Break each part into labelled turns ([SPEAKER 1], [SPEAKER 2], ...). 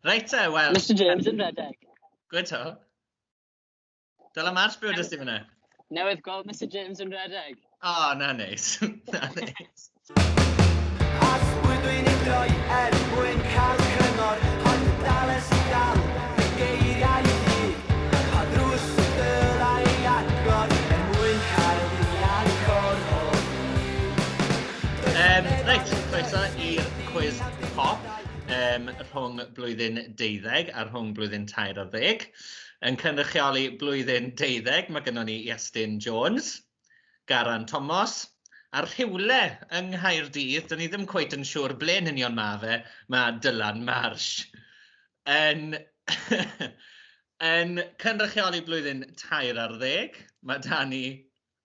[SPEAKER 1] Reit wel.
[SPEAKER 2] Mr James yn redeg.
[SPEAKER 1] Good o. Dyla march byw dys di fyna.
[SPEAKER 2] Newydd gweld Mr James yn redeg.
[SPEAKER 1] O, na neis. Na neis.
[SPEAKER 3] As Blwyddyn i droi mwyn cael cyngor, ond y dales i dal, y geiriau hyd, a drws y dylai agor, mwyn cael i agor o.
[SPEAKER 1] Reit, croeso i'r quiz pop rhwng blwyddyn 12 a rhwng blwyddyn 13. Yn cynrychioli blwyddyn 12, mae gennym ni Iestyn Jones, Garan Thomas, a'r rhywle yng Nghaerdydd, dyn ni ddim cweit yn siŵr ble yn union mae Dylan Marsh. Yn cynrychioli blwyddyn 13, mae Dani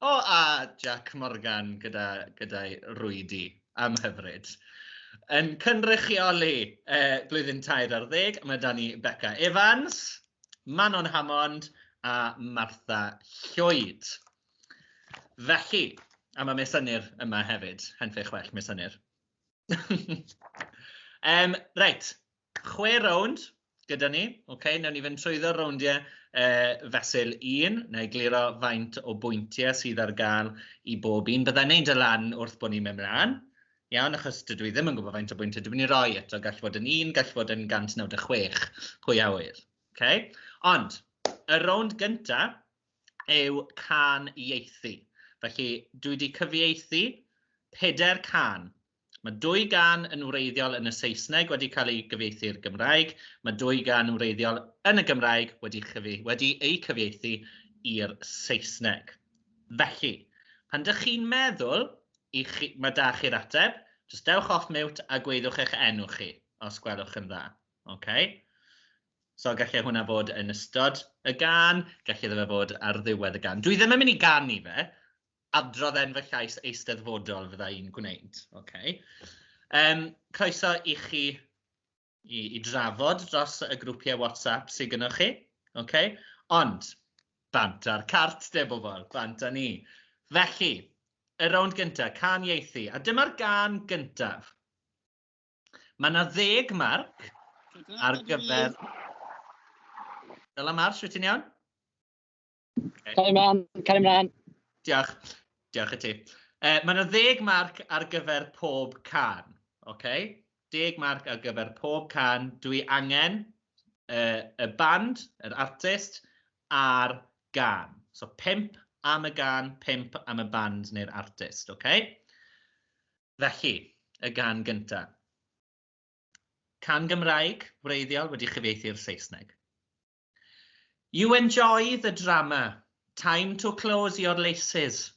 [SPEAKER 1] a Jack Morgan gyda'i rwydi am hyfryd. Yn cynrychioli blwyddyn 13, mae Dani Becca Evans, Manon Hammond a Martha Llwyd. Felly, a mae mesynnir yma hefyd, henffych well mesynnir. Reit, 6 rownd gyda ni. Okay, nawn ni fynd trwyddo rowndiau fesul 1, neu gliro faint o bwyntiau sydd ar gael i bob un. Byddai'n neud y lan wrth bod ni'n mynd mlaen. Iawn, achos dydw i ddim yn gwybod faint o bwyntiau dwi'n mynd i roi eto. Gall fod yn 1, gall fod yn 196. Pwy a wyr. Okay? Ond, y rownd gyntaf yw can ieithu. Felly, dwi wedi cyfieithu 4 can. Mae 2 gan yn wreiddiol yn y Saesneg wedi cael ei gyfieithu i'r Gymraeg. Mae 2 gan yn wreiddiol yn y Gymraeg wedi ei cyfieithu i'r Saesneg. Felly, pan dych chi'n meddwl, mae da chi'r ateb, jyst dewch off mute a gweithwch eich enw chi, os gwelwch yn dda. Okay? So gallai hwnna fod yn ystod y gan, gallai ddim fod ar ddiwedd y gan. Dwi ddim yn mynd i ganu fe, adrodd enw fy llais eisteddfodol fydda i'n gwneud. Okay. Croeso i chi i drafod dros y grwpiau WhatsApp sydd gynnwch chi. Okay. Ond, bant ar cart de bobl, bant a ni. Felly, y rownd gyntaf, can ieithu, a dyma'r gan gyntaf. Mae yna 10 marc ar gyfer... Dyla Marsh, wyt ti'n iawn?
[SPEAKER 2] Cari mlaen.
[SPEAKER 1] Diolch i ti. Mae yna 10 marc ar gyfer pob can. Okay? 10 marc ar gyfer pob can. Dwi angen y band, yr artist, a'r gan. So 5 am y gan, 5 am y band neu'r artist. Okay? Felly, y gan gyntaf. Can Gymraeg, wreiddiol, wedi chyfieithu'r Saesneg. You enjoy the drama. Time to close your laces.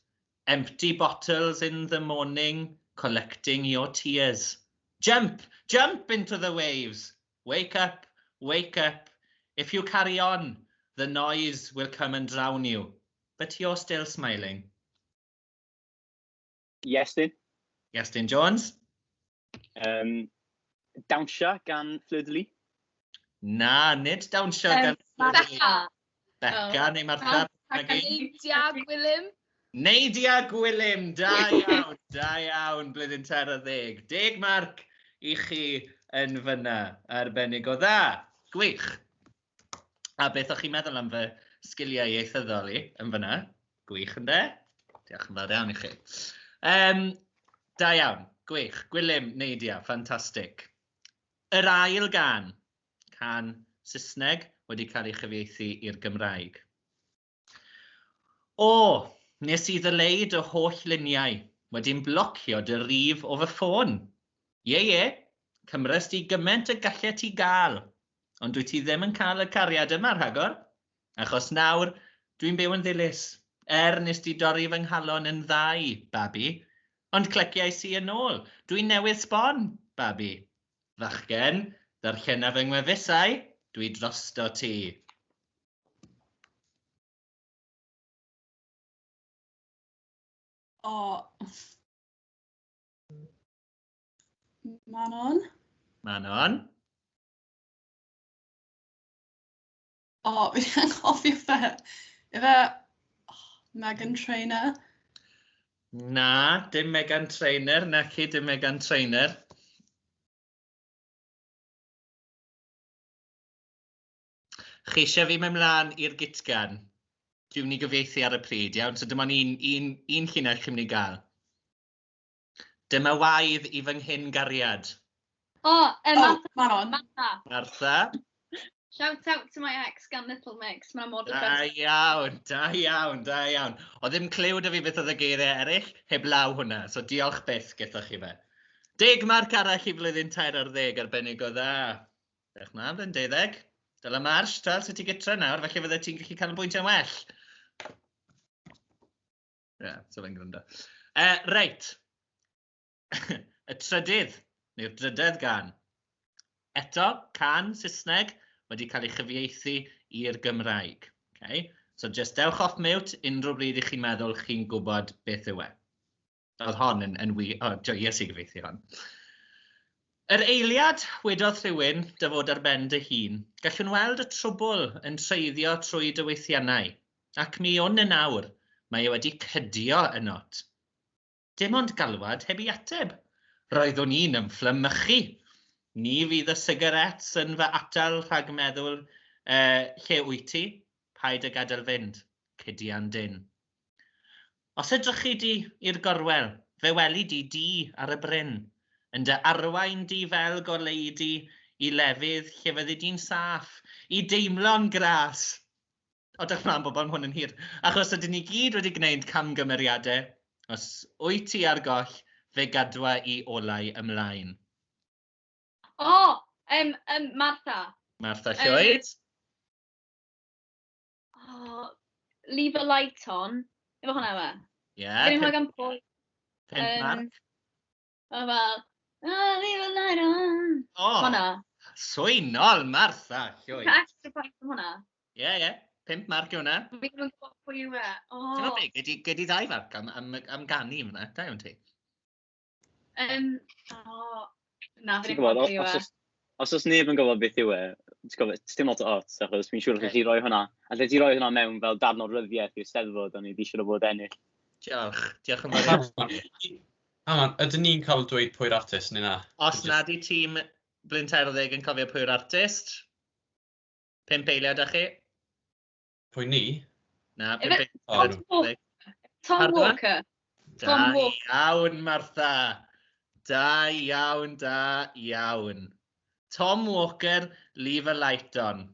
[SPEAKER 1] Empty bottles in the morning, collecting your tears. Jump, jump into the waves. Wake up, wake up. If you carry on, the noise will come and drown you. But you're still smiling.
[SPEAKER 2] Iestyn.
[SPEAKER 1] Iestyn Jones.
[SPEAKER 2] Dawnsio gan Fleur-de-Lis.
[SPEAKER 1] Na, nid dawnsio gan
[SPEAKER 4] Becca.
[SPEAKER 1] Becca neu Martha.
[SPEAKER 4] Neidia Gwilym.
[SPEAKER 1] Neidia Gwilym, da iawn, da iawn, blwyddyn 13. 10 marc i chi yn fyna, arbennig o dda. Gwych. A beth o'ch chi'n meddwl am fy sgiliau ieithyddol i yn fyna? Gwych ynddo? Diolch yn fawr iawn i chi. Da iawn, gwych. Gwilym, Neidia, ffantastig. Yr ail gan Saesneg wedi cael ei chyfieithu i'r Gymraeg. O, nes i ddyled y holl luniau wedi'n blocio dy rif o fy ffôn. Ie, cymryd di gymaint y gallu ti gael, ond dwi ti ddim yn cael y cariad yma rhagor, achos nawr dwi'n byw yn ddilys, nes di dorri fy nghalon yn ddau, babi, ond cliciais i yn ôl, dwi'n newydd sbon, babi. Fachgen, ddarllenaf fy ngwefusau, dwi drosto ti.
[SPEAKER 4] O. Manon.
[SPEAKER 1] Manon.
[SPEAKER 4] O, fi'n anghofio fe. Efe Meghan Trainor.
[SPEAKER 1] Na, dim Meghan Trainor, naci dim Meghan Trainor. Chi eisiau fi mewn mlaen i'r gitgan? Dwi'n ni gyfieithu ar y pryd, iawn? So dyma un llinell chi'n mynd i gael. Dyma waedd i fy nghyn gariad.
[SPEAKER 4] Manon.
[SPEAKER 1] Martha?
[SPEAKER 4] Shout out to my ex gan Little Mix. Mae'n mor
[SPEAKER 1] Da iawn, da iawn, da iawn. O ddim clyw da fi beth oedd y geiriau eraill, heb law hwnna, so diolch byth gyda chi fe. 10 marc arall i flwyddyn 4 ar 10 arbennig o dda. Dech na, fe'n 12. Dyla Mars, tal, sut ti gytra nawr, felly fydde ti'n gallu cael y bwyntiau'n well. Ie, so fe'n gryndo. Reit. Y trydydd, neu'r drydedd gan. Eto, can Saesneg wedi cael ei chyfieithu i'r Gymraeg. Okay? So just dewch off mute unrhyw bryd i chi'n meddwl chi'n gwybod beth yw e. Oedd hon yn wir. O, Iesu gyfieithu hon. Yr eiliad wedodd rhywun dy fod ar ben dy hun, gallwn weld y trwbl yn treiddio trwy dy weithiannau, ac mi o'n yn awr, mae e wedi cydio ynot. Dim ond galwad heb i ateb. Roeddwn i'n ymfflymychu. Ni fydd y sigarets yn fy atal rhag meddwl lle wyt ti, paid y gadael fynd, cydian dyn. Os edrych chi di i'r gorwel, fe weli di ar y bryn, yn dy arwain di fel goleidi i lefydd lle fyddi di'n saff, i deimlo'n gras. O, dych mlaen bobl, hwn yn hir. Achos ydyn ni gyd wedi gwneud camgymeriadau, os wyt ti ar goll, fe gadwa i olau ymlaen.
[SPEAKER 4] Martha.
[SPEAKER 1] Martha Llwyd.
[SPEAKER 4] Leave a light on. Efo hwnna fe?
[SPEAKER 1] Ie.
[SPEAKER 4] Gen i hwnna gan Paul.
[SPEAKER 1] 5 marc.
[SPEAKER 4] O fel, leave a light on.
[SPEAKER 1] O,
[SPEAKER 4] Hwnna.
[SPEAKER 1] swynol Martha Llwyd.
[SPEAKER 4] Extra point am hwnna.
[SPEAKER 1] Ie. 5 marc yw hwnna.
[SPEAKER 4] Fi ddim yn gwybod pwy yw e.
[SPEAKER 1] Ti'n meddwl beth, gedi 2 marc am ganu hwnna, da iawn ti.
[SPEAKER 2] Ti'n
[SPEAKER 4] Na, fi ddim yn
[SPEAKER 2] gwybod,
[SPEAKER 4] gwybod pwy yw e.
[SPEAKER 2] os oes neb yn gwybod beth yw e, ti'n gwybod, dim lot o ot, achos fi'n siŵr chi roi hwnna. A lle ti roi hwnna mewn fel darn o ryddiaeth i'r Steddfod, ond i di siŵr o bod ennill.
[SPEAKER 1] Diolch yn fawr.
[SPEAKER 5] Ydyn ni'n cael dweud pwy'r artist neu na?
[SPEAKER 1] Os nad i tîm Blwyddyn 40 yn cofio pwy'r artist, 5 eiliad â chi?
[SPEAKER 5] Pwy ni?
[SPEAKER 1] Na,
[SPEAKER 4] Efe-
[SPEAKER 1] 5 eiliad.
[SPEAKER 4] Tom
[SPEAKER 1] Pardon?
[SPEAKER 4] Walker.
[SPEAKER 1] Da
[SPEAKER 4] Tom Walker.
[SPEAKER 1] iawn, Martha. Da iawn. Tom Walker, leave a light on.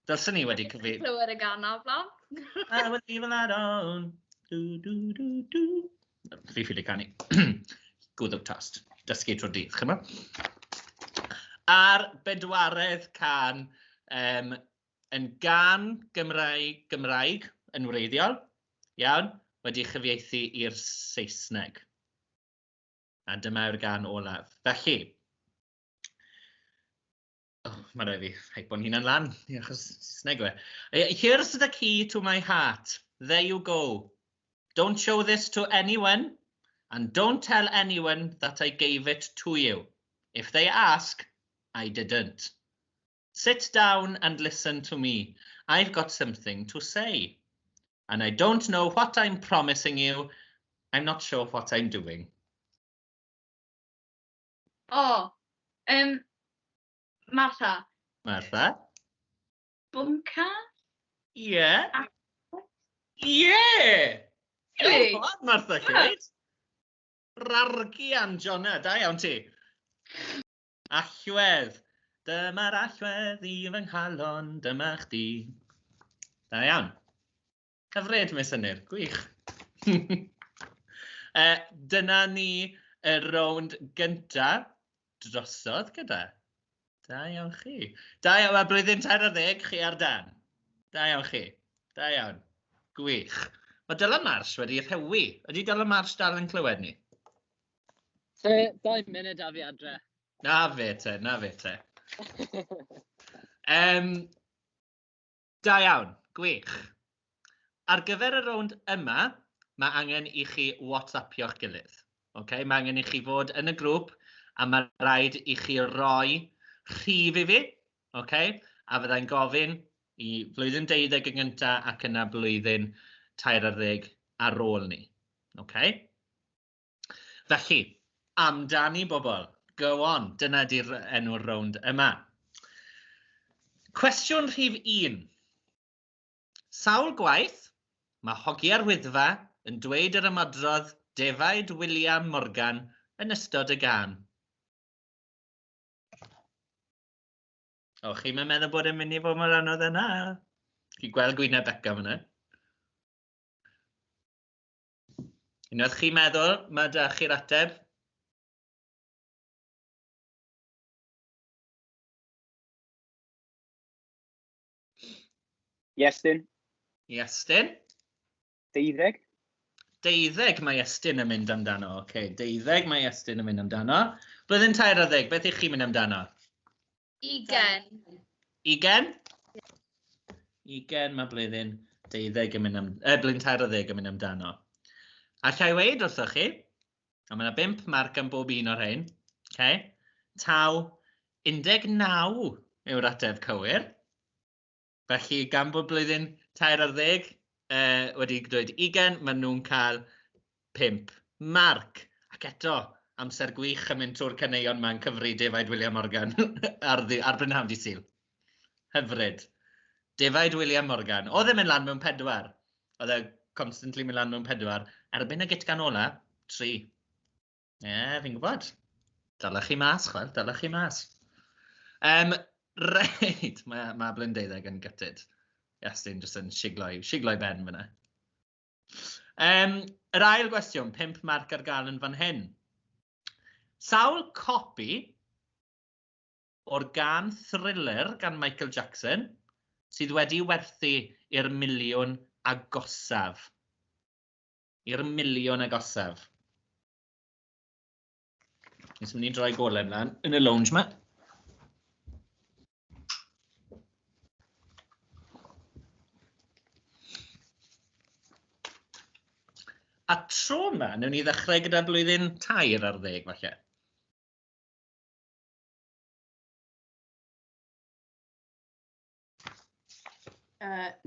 [SPEAKER 1] Dylsyn ni wedi cyfeirio.
[SPEAKER 4] Clywed y gan o blan.
[SPEAKER 1] I will leave a light on. Do. Fi ffili canu. Gwddwg tost. Dysgu trwy'r dydd, chyma. A'r bedwaredd can yn gan Gymraeg yn wreiddiol, iawn, wedi chyfieithu i'r Saesneg. A dyma yw'r gan olaf. Felly, mae rhaid fi heipo'n hunan lan, achos Saesneg yw e. Here's the key to my heart. There you go. Don't show this to anyone, and don't tell anyone that I gave it to you. If they ask, I didn't. Sit down and listen to me. I've got something to say. And I don't know what I'm promising you. I'm not sure what I'm doing.
[SPEAKER 4] Martha.
[SPEAKER 1] Martha?
[SPEAKER 4] Bunca?
[SPEAKER 1] Yeah. Yeah!
[SPEAKER 4] Really?
[SPEAKER 1] Go on, Martha Llwyd. Rargian, Jonna, da iawn ti. Allwedd. Dyma'r allwedd i fy nghalon, dyma chdi. Da iawn. Cyfred, mis ynnyr. Gwych. Dyna ni y rownd gynta drosodd gyda. Da iawn chi. Da iawn, mae blwyddyn 40 chi ar dan. Da iawn chi. Da iawn. Gwych. Mae Dylan Marsh wedi rhewi. Ydy Dylan Marsh dal yn clywed ni?
[SPEAKER 2] So, 2 munud a fi adre.
[SPEAKER 1] Na fe te. Da iawn, gwych. Ar gyfer y rownd yma, mae angen i chi WhatsAppio'ch gilydd. Okay? Mae angen i chi fod yn y grŵp, a mae rhaid i chi roi rhif i fi. Okay? A fyddai'n gofyn i flwyddyn 12 yn gyntaf ac yna blwyddyn 40 ar ôl ni. Okay? Felly, amdani bobl, go on, dyna di'r enw'r rownd yma. Cwestiwn rhif 1. Sawl gwaith mae hogiau'r Wyddfa yn dweud yr ymadrodd defaid William Morgan yn ystod y gân? O, chi'n meddwl bod yn mynd i fod mor anodd yna? Chi'n gweld gwyneb Beca fyna. Unwaith chi'n meddwl, mae da chi'r ateb.
[SPEAKER 2] Iestyn.
[SPEAKER 1] Iestyn.
[SPEAKER 2] 12.
[SPEAKER 1] 12 mae Iestyn yn mynd amdano. Okay, 12 mae Iestyn yn mynd amdano. Blwyddyn 13, beth ych chi'n mynd amdano?
[SPEAKER 4] 20.
[SPEAKER 1] 20? 20 mae blwyddyn 12 yn mynd amdano. Blwyddyn 13 yn mynd amdano. Allai weid wrthoch chi, a mae yna 5 marc am bob un o'r rhain. Okay. Taw 19 yw'r ateb cywir. Felly, gan bod blwyddyn 13 wedi dweud 20, maen nhw'n cael 5 marc. Ac eto, amser gwych yn mynd trwy'r caneuon ma'n cyfri defaid William Morgan ar Brynhawn Dydd Sul. Hyfryd. Defaid William Morgan. Oedd e'n mynd lan mewn 4. Oedd e constantly mynd lan mewn 4. Erbyn y gitgan ola, 3. Fi'n gwybod. Dalach chi mas, chwel, dalach chi mas. Reit, mae Blwyddyn 12 yn gytid. Iestyn jyst yn sigloi ben fyna. Yr ail gwestiwn, 5 marc ar gael yn fan hyn. Sawl copi o'r gân Thriller gan Michael Jackson sydd wedi werthu i'r miliwn agosaf? I'r miliwn agosaf. Nes mynd i droi golau ymlaen yn y lounge ma. A tro yma, newn ni ddechrau gyda blwyddyn 2 ar 10, falle.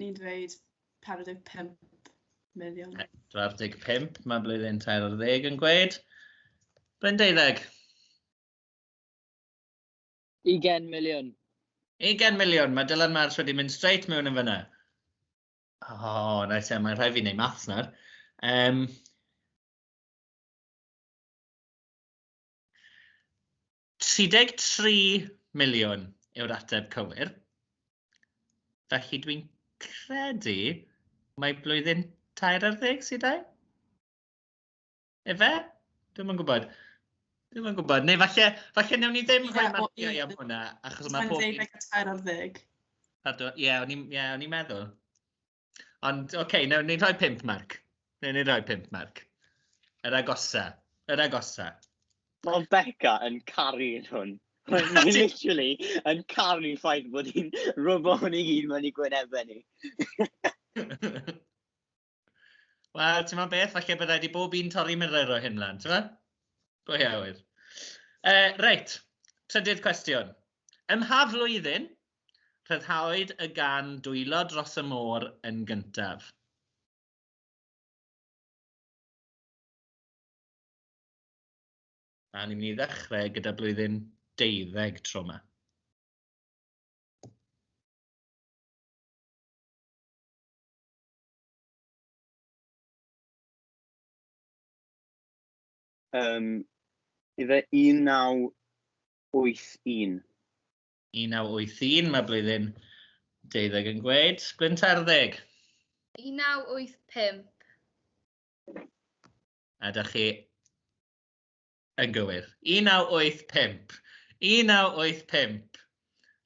[SPEAKER 6] Ni'n dweud 45 miliwn.
[SPEAKER 1] 45, mae blwyddyn 2 ar 10 yn gweud. Blwyddyn 12.
[SPEAKER 2] 20 miliwn.
[SPEAKER 1] 20 miliwn, mae Dylan Mars wedi mynd straight mewn yn fyna. O, nice, mae'n rhaid fi wneud maths nawr. 33 miliwn yw'r ateb cywir. Felly dwi'n credu mae blwyddyn 2 ar 10 sydd ei? Efe? Dwi'n yn gwybod. Neu falle newn ni ddim rhoi matio i am hwnna. Achos mae pob...
[SPEAKER 6] Mae'n 2 ar 10.
[SPEAKER 1] Pardon, o'n i'n meddwl. Ond, oce, newn ni rhoi 5 marc. Newn ni rhoi 5 marc. Yr agosa.
[SPEAKER 2] Mae Beca yn caru hwn. Mae'n literally yn caru ffaith bod hi'n rwbo hwn i gyd mewn i gwynebau ni.
[SPEAKER 1] Wel, ti'n ma beth, falle byddai di bob un torri myrer o hyn lan, ti'n ma? Go iawyr. Reit, trydydd cwestiwn. Ym mha flwyddyn rhyddhawyd y gân Dwylo dros y môr yn gyntaf? A ni'n mynd i ddechrau gyda blwyddyn 12 tro yma.
[SPEAKER 2] Ife 1981.
[SPEAKER 1] 1981, mae blwyddyn 12 yn gweud. Blwyddyn 13.
[SPEAKER 4] 1985.
[SPEAKER 1] A da chi yn gywir. 1985. 1985.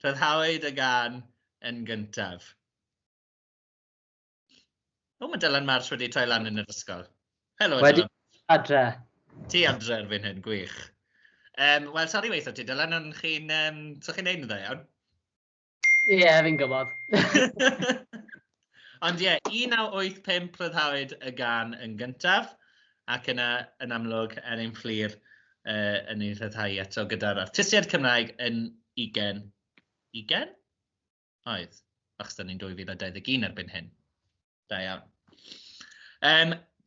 [SPEAKER 1] Rhyddhawyd y gân yn gyntaf. O, mae Dylan Mars wedi troi lan yn yr ysgol. Helo, Dylan.
[SPEAKER 7] Adre.
[SPEAKER 1] Ti adre erbyn hyn, gwych. Wel, sori weithio ti, Dylan, ond so chi'n neud yn dda iawn?
[SPEAKER 7] Ie, fi'n gwybod.
[SPEAKER 1] Ond ie, 1985 rhyddhawyd y gân yn gyntaf, ac yna, yn amlwg, ein fflir yn ei rhyddhau eto gyda'r artistiaid Cymraeg yn 20. 20? Oedd, achos da ni'n 2021 erbyn hyn. Da iawn.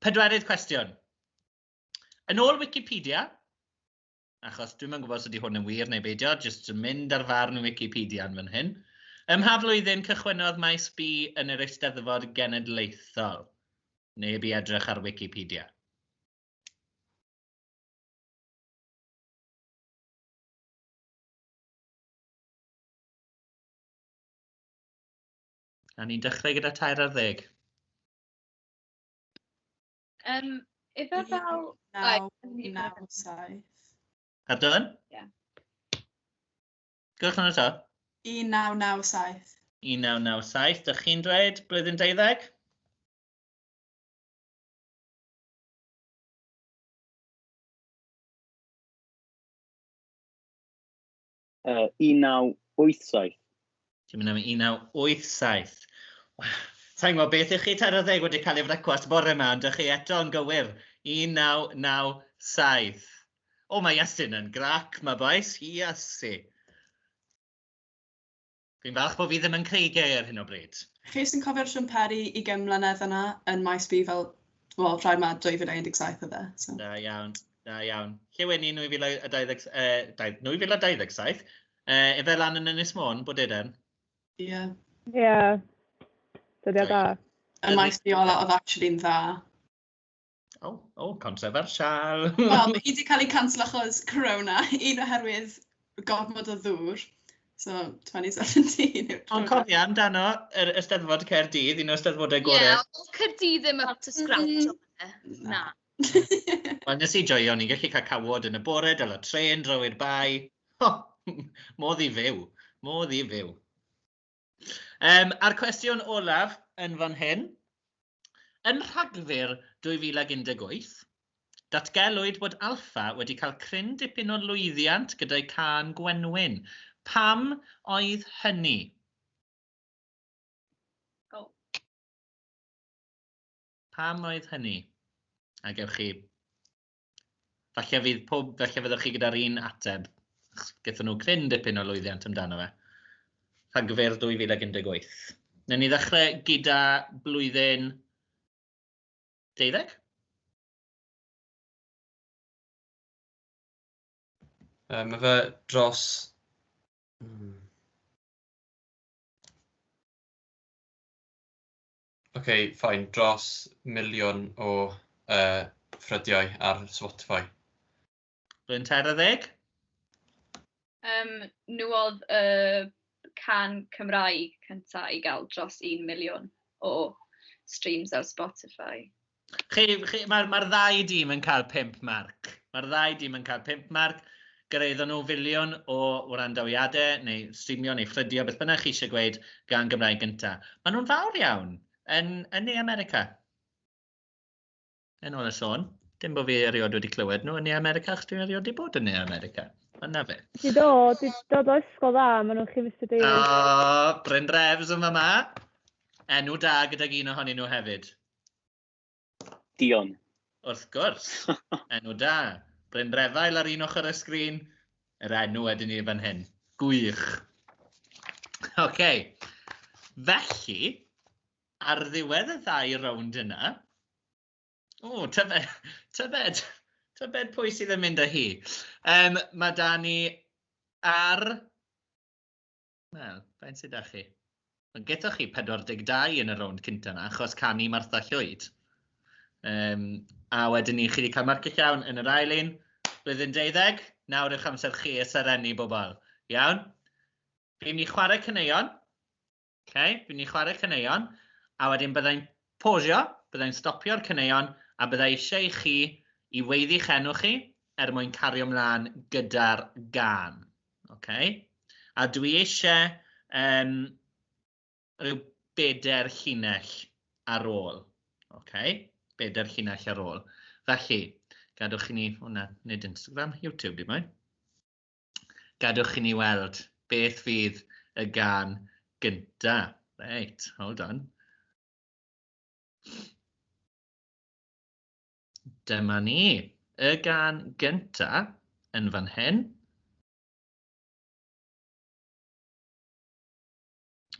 [SPEAKER 1] Pedwerydd cwestiwn. Yn ôl Wikipedia, achos dwi'n yn gwybod os ydy hwn yn wir neu beidio, jyst yn mynd ar farn Wikipedia yn fan hyn, Ym mha flwyddyn cychwynodd maes B yn yr Eisteddfod Genedlaethol? Neb i edrych ar Wikipedia. A ni'n dechrau gyda 10 ar 10.
[SPEAKER 4] Ife fel...
[SPEAKER 6] 1997.
[SPEAKER 1] Ardyn?
[SPEAKER 4] Ie.
[SPEAKER 1] Gwch yn y to.
[SPEAKER 6] 1997.
[SPEAKER 1] 1997, dych chi'n dweud blwyddyn 12?
[SPEAKER 2] Uh, 1987.
[SPEAKER 1] Ti'n mynd am 1987. Sa'n gwybod beth i chi 10 ar 10 wedi cael ei frecwast bore yma, ond ydych chi eto yn gywir. 1997. O, mae Iestyn yn grac, mae boes. Iesu. Dwi'n falch bod fi ddim yn creigau ar hyn o bryd.
[SPEAKER 6] Chi sy'n cofio'r siwmperi 20 mlynedd yna yn maes B fel, wel, rhaid ma 2017 o dde. So.
[SPEAKER 1] Da iawn, da iawn. Lle wedi 2027? Efe lan yn Ynys Môn, bod edyn?
[SPEAKER 6] Ie.
[SPEAKER 8] Ie. Dyddiau da.
[SPEAKER 6] Y maes B ola oedd actually'n dda.
[SPEAKER 1] O, controversial.
[SPEAKER 6] Wel, hi wedi cael ei cancel achos corona, un oherwydd gormod o ddŵr. So, 2017.
[SPEAKER 1] Ond cofio amdano yr Eisteddfod Caerdydd, un o Eisteddfodau gorau.
[SPEAKER 4] Ie, Caerdydd ddim up to scratch o fe. Na.
[SPEAKER 1] Wel, nes i joio, ni'n gallu cael cawod yn y bore, dal y tren, drawi'r bai. Modd i fyw, modd i fyw. A'r cwestiwn olaf yn fan hyn. Yn Rhagfyr 2018, datgelwyd bod Alpha wedi cael cryn dipyn o lwyddiant gyda'i can Gwenwyn. Pam oedd hynny?
[SPEAKER 4] O.
[SPEAKER 1] Pam oedd hynny? A gewch chi... Falle fyddwch chi gyda'r un ateb. Gaethon nhw cryn dipyn o lwyddiant amdano fe. Rhagfyr 2018. Newn ni ddechrau gyda blwyddyn 12?
[SPEAKER 5] Mae fe dros... OK, fine, dros miliwn o ffrydiau ar Spotify.
[SPEAKER 1] Blwyddyn 10?
[SPEAKER 4] Nhw oedd y can Cymraeg cyntaf i gael dros 1 miliwn o streams ar Spotify.
[SPEAKER 1] Mae'r ddau dîm yn cael 5 marc. Mae'r ddau dîm yn cael 5 marc. Gyrraeddon nhw filiwn o wrandawiadau, neu streamio, neu ffrydio, beth bynnag chi eisiau gweud gan Gymraeg gyntaf. Maen nhw'n fawr iawn yn Ne America. Yn ôl y sôn, dim bod fi eriod wedi clywed nhw yn Ne America, achos dwi'n eriod wedi bod yn Ne America. Yna fe.
[SPEAKER 8] Di dod o ysgol dda, maen nhw'n chi Mr Davies.
[SPEAKER 1] O, Bryn Refs yma ma. Enw da gydag un ohonyn nhw hefyd.
[SPEAKER 2] Dion.
[SPEAKER 1] Wrth gwrs, enw da. Bryn Refael ar un ochr y sgrin, yr enw wedyn ni fan hyn. Gwych. OK. Felly, ar ddiwedd y ddau rownd yna, o, tybed pwy sydd yn mynd â hi. Mae da ni ar... Wel, faint sydd â chi? Gethoch chi 42 yn y rownd cyntaf yna, achos canu Martha Llwyd. A wedyn ni chi wedi cael marciau llawn yn yr ail un. Blwyddyn 12, nawr yw'ch amser chi ysyrenu bobl. Iawn? Fi'n ni chwarae cyneuon. Okay? Fi'n ni chwarae cyneuon. A wedyn byddai'n posio, byddai'n stopio'r cyneuon, a byddai eisiau i chi i weiddi'ch enw chi mwyn cario ymlaen gyda'r gan. Okay? A dwi eisiau rhyw 4 llinell ar ôl. Okay? 4 llinell ar ôl. Felly, gadwch chi ni, hwnna, nid Instagram, YouTube di mwy. Gadwch chi ni weld beth fydd y gan gynta. Right, hold on. Dyma ni, y gan gynta yn fan hyn.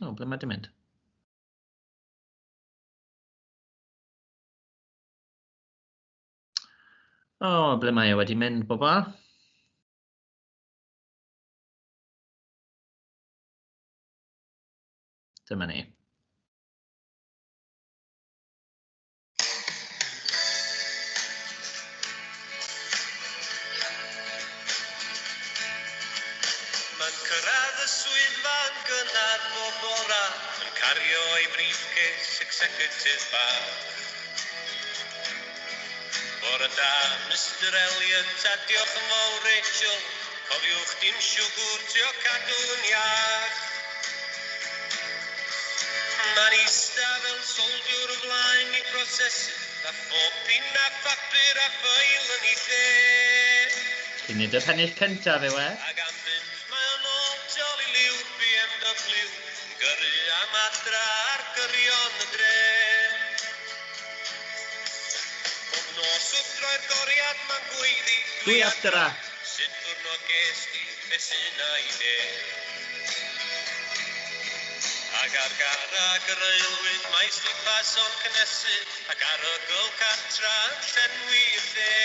[SPEAKER 1] O, ble mae di mynd? O, ble mae e wedi mynd, bobl? Dyma ni.
[SPEAKER 3] Mae'n cyrraedd y swyddfa'n gynnar bob bora, yn cario ei briefcase executive bar. Bore da, Mr Elliot, a diolch yn fawr Rachel, cofiwch dim siwgr trio cadw'n iach. Mae'n eista fel soldiwr o flaen i prosesu, a phob pin a phapur a ffeil yn ei lle.
[SPEAKER 1] Cyn nid y pennill cyntaf yw e.
[SPEAKER 3] Ac am fynd mae o'n ôl jolly liw BMW, yn gyrru am adra ar gyrion y dre. Bob nos wrth droi'r goriad mae'n gweiddi,
[SPEAKER 1] Dwi adra.
[SPEAKER 3] sut diwrnod ges di, be sy'n ei ne. Ac ar garag yr aelwyd mae stipas o'n cynnesu, ac arogl cartra yn llenwi y lle.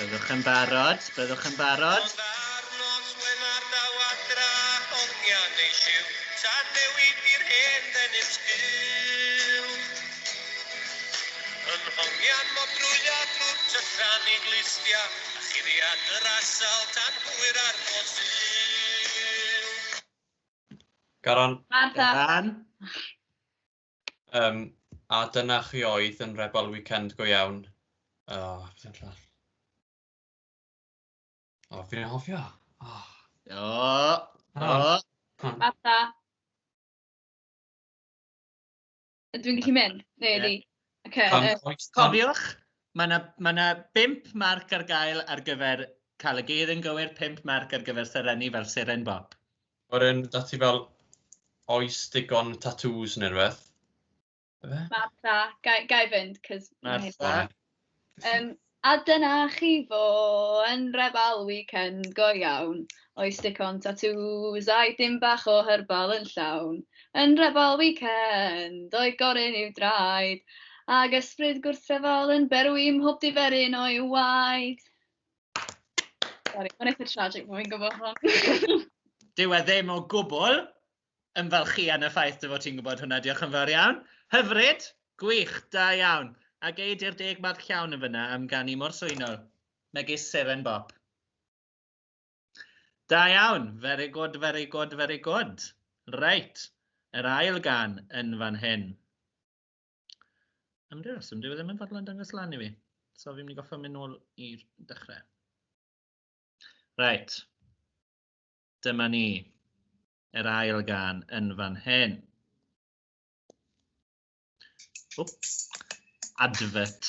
[SPEAKER 1] Byddwch yn barod, byddwch yn barod.
[SPEAKER 3] Ond ar nos wenar daw adra, hongian neu siw, tan newid i'r hen ddenydd sgyw. Yn hongian mo drwyad drwy'r tyllan i glistia, a chiriad yr asal tan hwyr ar mosyw.
[SPEAKER 5] Garon,
[SPEAKER 4] Martha.
[SPEAKER 1] Gan.
[SPEAKER 5] a dyna chi oedd yn Rebel Weekend go iawn. Beth yn llall? Fi'n anghofio.
[SPEAKER 4] Martha. Dwi'n gallu mynd? Neu di?
[SPEAKER 1] Cofiwch, mae yna 5 marc ar gael ar gyfer cael y geir yn gywir, 5 marc ar gyfer serenni fel Siren Bob.
[SPEAKER 5] Oren, dati fel oes digon tattoos neu rhywbeth.
[SPEAKER 4] Martha, gai fynd, cos...
[SPEAKER 1] Martha.
[SPEAKER 4] A dyna chi fo yn Rebel Weekend go iawn. Oes digon tattoos a'i dim bach o herbal yn llawn. Yn Rebel Weekend o'i gorin i'w draed. Ag ysbryd gwrthryfel yn berwi mhob diferyn o'i waed. Sorry, mae'n eitha tragic bod fi'n gwybod hwn.
[SPEAKER 1] Dyw e ddim o gwbl yn falchian y ffaith dy fod ti'n gwybod hwnna, diolch yn fawr iawn. Hyfryd, gwych, da iawn. A geid i'r 10 marc llawn yn fyna am ganu mor swynol. Megis Siren Bob. Da iawn, very good, very good, very good. Reit, yr ail gan yn fan hyn. Am dy reswm, dyw e ddim yn fodlon dangos lan i fi. So fi'n mynd i goffa mynd nôl i'r dechrau. Reit, dyma ni, yr ail gan yn fan hyn. Advert.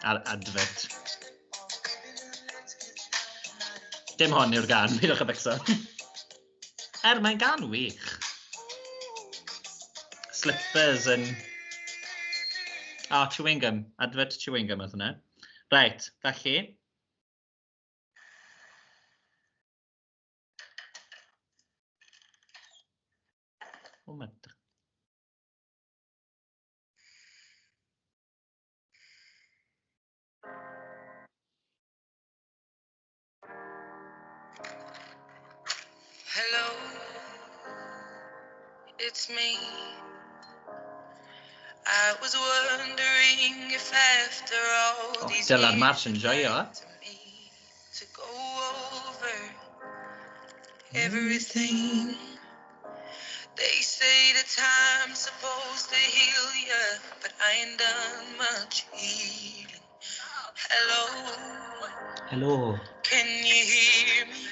[SPEAKER 1] Advert. Dim hon yw'r gan, bydwch y becso. Mae'n gan wych. Slippers yn... chewing gum. Advert chewing gum oedd hwnna. Right, felly. Moment.
[SPEAKER 3] Hello, it's me. I was wondering if after all these
[SPEAKER 1] Dyla'r
[SPEAKER 3] years
[SPEAKER 1] Mars yn joio.
[SPEAKER 3] to go over everything. They say the time's supposed to heal ya, but I ain't done much healing. Hello,
[SPEAKER 1] Hello.
[SPEAKER 3] can you hear me?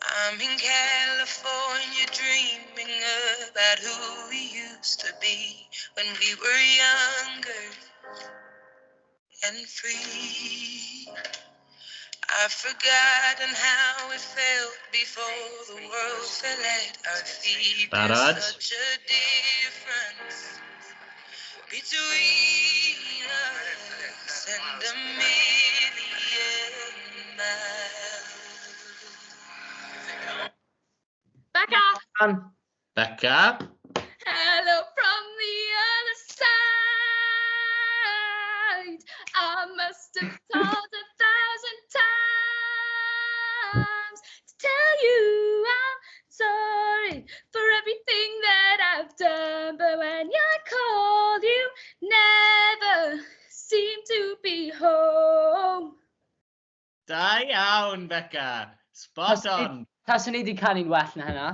[SPEAKER 3] I'm in California dreaming about who we used to be when we were younger and free. I've forgotten how it felt before the world fell at our feet.
[SPEAKER 1] Barod.
[SPEAKER 3] There's such a difference between us and a million miles.
[SPEAKER 4] Becca!
[SPEAKER 1] Becca.
[SPEAKER 4] Hello from the other side. I must have called 1,000 times to tell you September when I called you, never seem to be home.
[SPEAKER 1] Da iawn, Beca. Spot on.
[SPEAKER 7] Taswn ni wedi canu'n well na hynna.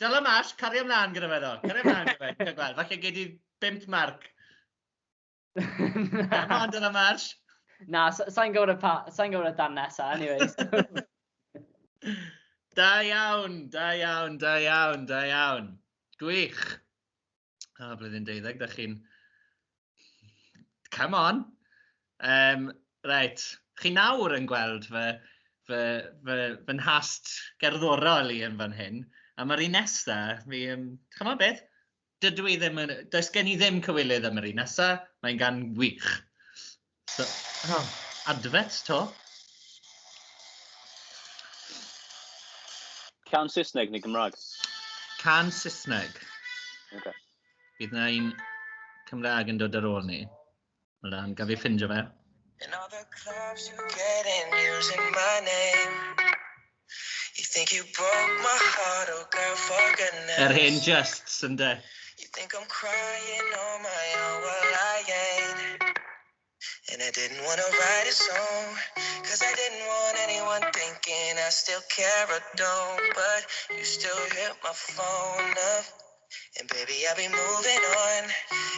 [SPEAKER 1] Dyla mas, cario ymlaen gyda fe ddo. Cario ymlaen gyda fe. Cael gweld. Falle gei di 5 marc. Come on, dyla mas.
[SPEAKER 7] Na, sa'n gwybod y dan nesa, anyways.
[SPEAKER 1] Da iawn, da iawn, da iawn, da iawn. Gwych. O, blwyddyn 12, da chi'n... Come on. Right. Chi nawr yn gweld fy nhast gerddorol i yn fan hyn, a mae'r un nesa, chymod beth? Does gen i ddim cywilydd am yr un nesa, mae'n gan wych. So, adfet to.
[SPEAKER 2] Can Saesneg neu Gymraeg?
[SPEAKER 1] Can Saesneg.
[SPEAKER 2] Okay.
[SPEAKER 1] Bydd na un Cymraeg yn dod ar ôl ni. Wel, gaf i ffindio fe.
[SPEAKER 3] In all the clubs you get in using my name. You think you broke my heart, oh girl, for goodness.
[SPEAKER 1] Hyn justs, ynde.
[SPEAKER 3] You think I'm crying on my own, well I ain't. And I didn't want to write a song, cause I didn't want anyone thinking I still care or don't. But you still hit my phone up, and baby I'll be moving on.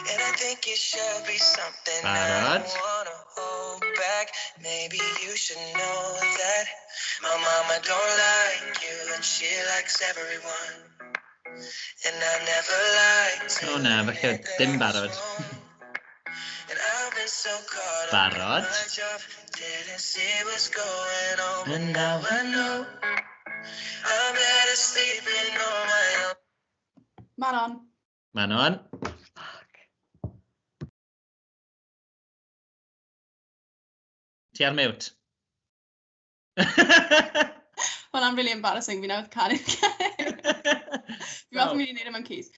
[SPEAKER 3] And I think it should be something I don't wanna hold back. Maybe you should know that my mama don't like you, and she likes everyone. And I never liked to
[SPEAKER 1] falle dim barod.
[SPEAKER 3] And I've been so caught up in
[SPEAKER 1] Barod.
[SPEAKER 3] my job, didn't see what's going on, but now I know I'm better sleeping on my own.
[SPEAKER 6] Manon.
[SPEAKER 1] Manon. Ti ar mute.
[SPEAKER 6] Hwnna'n really embarrassing, fi nawr canu. Fi fath mynd i wneud e mewn keys.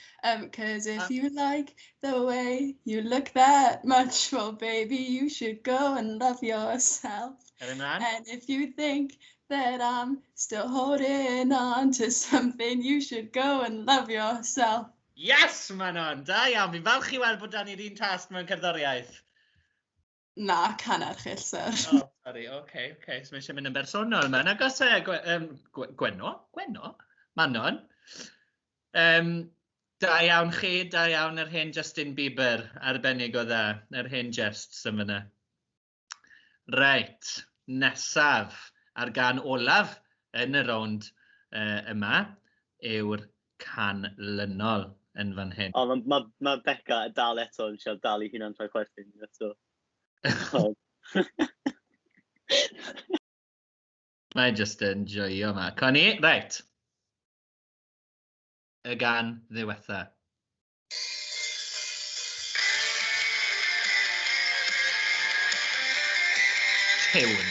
[SPEAKER 6] Cause if you like the way you look that much, well baby you should go and love yourself. And if you think that I'm still holding on to something, you should go and love yourself.
[SPEAKER 1] Yes, Manon, da iawn. Fi'n falch i weld bod dan ni'r un tast mewn cerddoriaeth.
[SPEAKER 6] Na, canerchill, sir.
[SPEAKER 1] Oh, sorry, okay. So mae eisiau mynd yn bersonol mewn. Ac os Gwenno? Manon. Da iawn chi, da iawn yr hen Justin Bieber, arbennig o dda, yr hen Just yn fyna. Reit, nesaf, ar gan olaf yn y rownd yma, yw'r canlynol yn fan hyn.
[SPEAKER 2] O, mae Beca dal eto yn siarad dal i hunan trwy chwerthin.
[SPEAKER 1] Mae just yn joio yma. Connie, reit. Y gan ddiwetha. Tewn.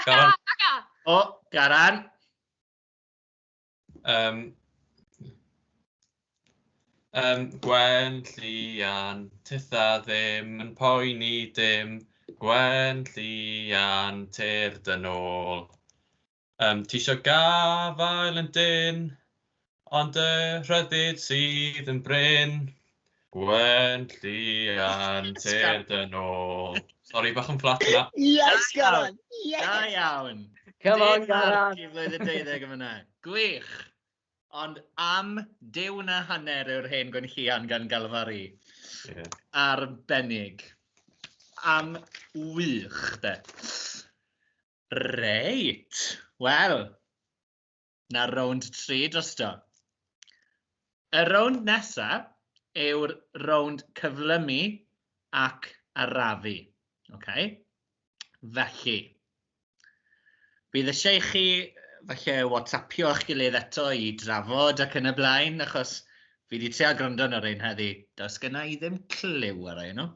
[SPEAKER 5] Garan.
[SPEAKER 1] O, Garan.
[SPEAKER 5] Gwen Llian, titha ddim yn poeni dim, Gwen Llian, tir dyn ôl. Ti isio gafael yn dyn, ond y rhyddid sydd yn bryn, Gwen Llian, tir dyn ôl. Sori, bach yn fflat yna.
[SPEAKER 2] Yes, Garan!
[SPEAKER 1] Da iawn.
[SPEAKER 7] Come on, Garan.
[SPEAKER 1] Dim marc i flwyddyn 12 yn fyna. Gwych. Ond am diwn a hanner yw'r hen gwenllian gan galfari.
[SPEAKER 5] Yeah.
[SPEAKER 1] Arbennig. Am wych, de. Reit. Wel, na rownd 3 drosto. Y rownd nesaf yw'r rownd cyflymu ac arafu. Okay? Felly, Bydd eisiau i chi falle whatsappio eich gilydd eto i drafod ac yn y blaen, achos fi wedi trio gwrando ar ein heddi. Does gyna i ddim cliw ar ein nhw.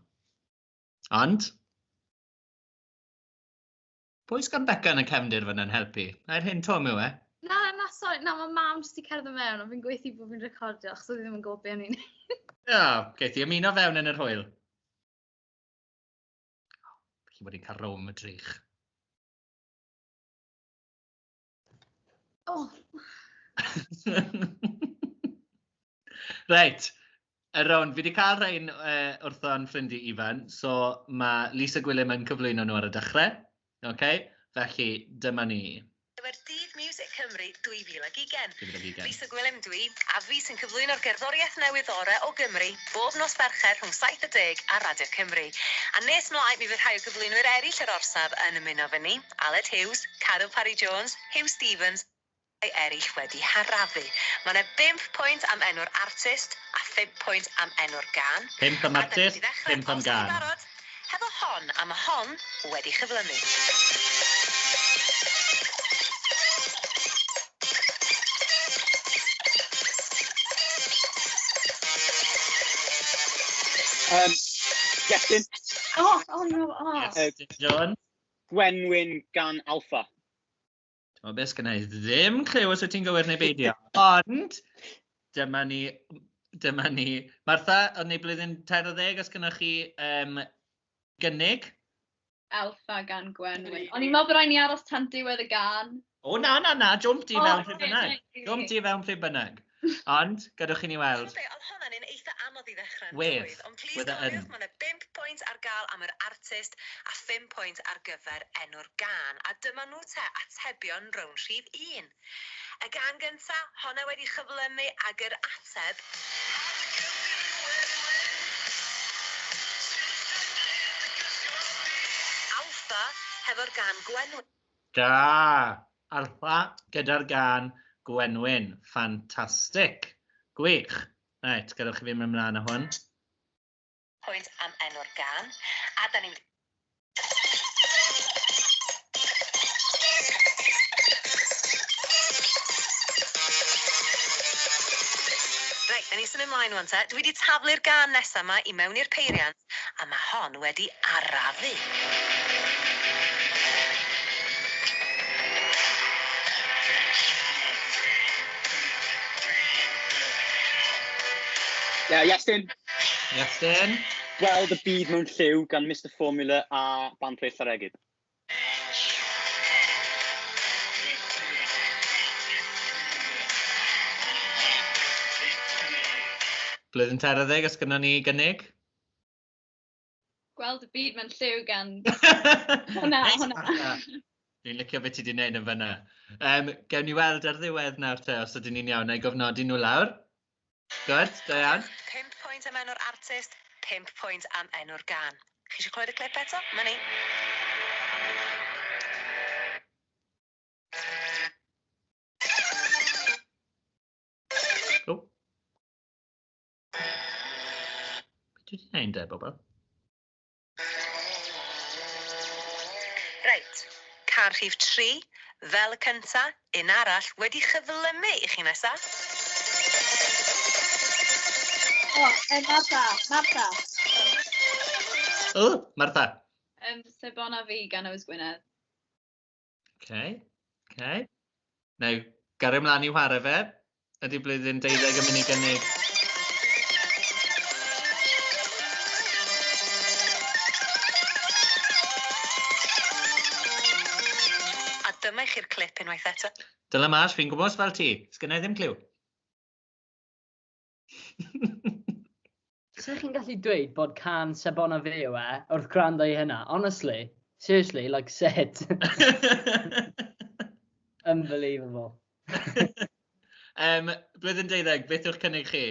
[SPEAKER 1] Ond, pwy sgan Beca yn y cefndir fyna'n helpu? A'r hyn Tom yw e?
[SPEAKER 4] Sorry, mae mam jyst i cerdded mewn, ond fi'n gweithio bod fi'n recordio, achos oedd ddim yn gwybod beth o'n i'n
[SPEAKER 1] O, geith i ymuno fewn yn yr hwyl. Felly bod i'n cael rowm y drych.
[SPEAKER 4] Oh,
[SPEAKER 1] Reit, y rown, fi wedi cael rhain wrthon ffrindiau ifan, so mae Lisa Gwilym yn cyflwyno nhw ar y dechrau. Okay? Felly, dyma ni.
[SPEAKER 9] Dyma'r Dydd Music Cymru 2020.
[SPEAKER 1] 2020.
[SPEAKER 9] Lisa Gwilym dwi, a fi sy'n cyflwyno'r gerddoriaeth newydd ore o Gymru bob nos Fercher rhwng 7 a 10 ar Radio Cymru. A nes mlaen mi fydd rhai o gyflwynwyr eraill yr orsaf yn ymuno fy ni, Aled Hughes, Carol Parry-Jones, Hugh Stevens, a eraill wedi harafu. Mae yna 5 pwynt am enw'r artist a 5 pwynt am enw'r gan.
[SPEAKER 1] 5 am artist, 5 am gan.
[SPEAKER 9] Hefo hon, a mae hon wedi chyflymu.
[SPEAKER 2] Gethin,
[SPEAKER 1] Yes, John.
[SPEAKER 2] Gwenwyn gan Alpha.
[SPEAKER 1] Ti'n beth sgynna i ddim clyw os wyt ti'n gywir neu beidio. Ond, dyma ni. Martha, oedd ni blwyddyn 13, os gynnwch chi gynnig?
[SPEAKER 4] Alpha gan Gwenwyn. O'n i'n meddwl bod rhaid ni aros tan diwedd y gan.
[SPEAKER 1] O, na, jwmp di fewn pryd bynnag. Jwmp di fewn pryd bynnag. Ond, gadwch chi ni weld.
[SPEAKER 9] Oedd hwnna'n un eitha anodd i ddechrau'n
[SPEAKER 1] Wedd,
[SPEAKER 9] dwydd, ond plis
[SPEAKER 1] wedd e yn.
[SPEAKER 9] gofiwch, mae yna 5 pwynt ar gael am yr artist a 5 pwynt ar gyfer enw'r gan. A dyma nhw te atebion rown rhif 1. Y gan gynta, honna wedi chyflymu ag yr ateb. Alpha hefo'r gan Gwenwyn.
[SPEAKER 1] Da! Alpha gyda'r gan Gwenwyn. Ffantastig. Gwych. Reit, gadwch chi fi mynd ymlaen â hwn.
[SPEAKER 9] Pwynt am enw'r gan. A da ni'n... Reit, da ni sy'n ymlaen wan te. Dwi wedi taflu'r gan nesaf yma i mewn i'r peiriant, a mae hon wedi arafu.
[SPEAKER 2] Iestyn,
[SPEAKER 1] Iestyn.
[SPEAKER 2] Gweld y byd mewn lliw gan Mr Formula a Banpres Llaregydd.
[SPEAKER 1] Blwyddyn 13, os gyda ni gynnig?
[SPEAKER 4] Gweld y byd mewn lliw gan... Hwna.
[SPEAKER 1] Ni'n licio beth ti wedi gwneud yn fyna. Gewn ni weld ar ddiwedd nawr te, os ydyn ni'n iawn, neu gofnodi nhw lawr. Good, da iawn.
[SPEAKER 9] 5 pwynt am enw'r artist, 5 pwynt am enw'r gan. Chi eisiau clywed y clip eto? Ma ni.
[SPEAKER 1] O. Beth dwi wedi gwneud de, bobl?
[SPEAKER 9] Reit, car rhif 3, fel y cynta, un arall wedi chyflymu i chi nesaf.
[SPEAKER 4] Martha.
[SPEAKER 1] O, Martha.
[SPEAKER 4] Sebona fi gan Oes Gwynedd.
[SPEAKER 1] Okay. Neu, gario mlaen i chwarae fe. Ydy blwyddyn 12 yn mynd i gynnig.
[SPEAKER 9] A dyma i chi'r clip unwaith eto.
[SPEAKER 1] Dyla mas, fi'n gwybod fel ti. Sgynna i ddim cliw.
[SPEAKER 7] So chi'n gallu dweud bod can Sebona fi yw e, wrth gwrando i hynna? Honestly, seriously, like said. Unbelievable.
[SPEAKER 1] Blwyddyn 12, beth yw'ch cynnig chi?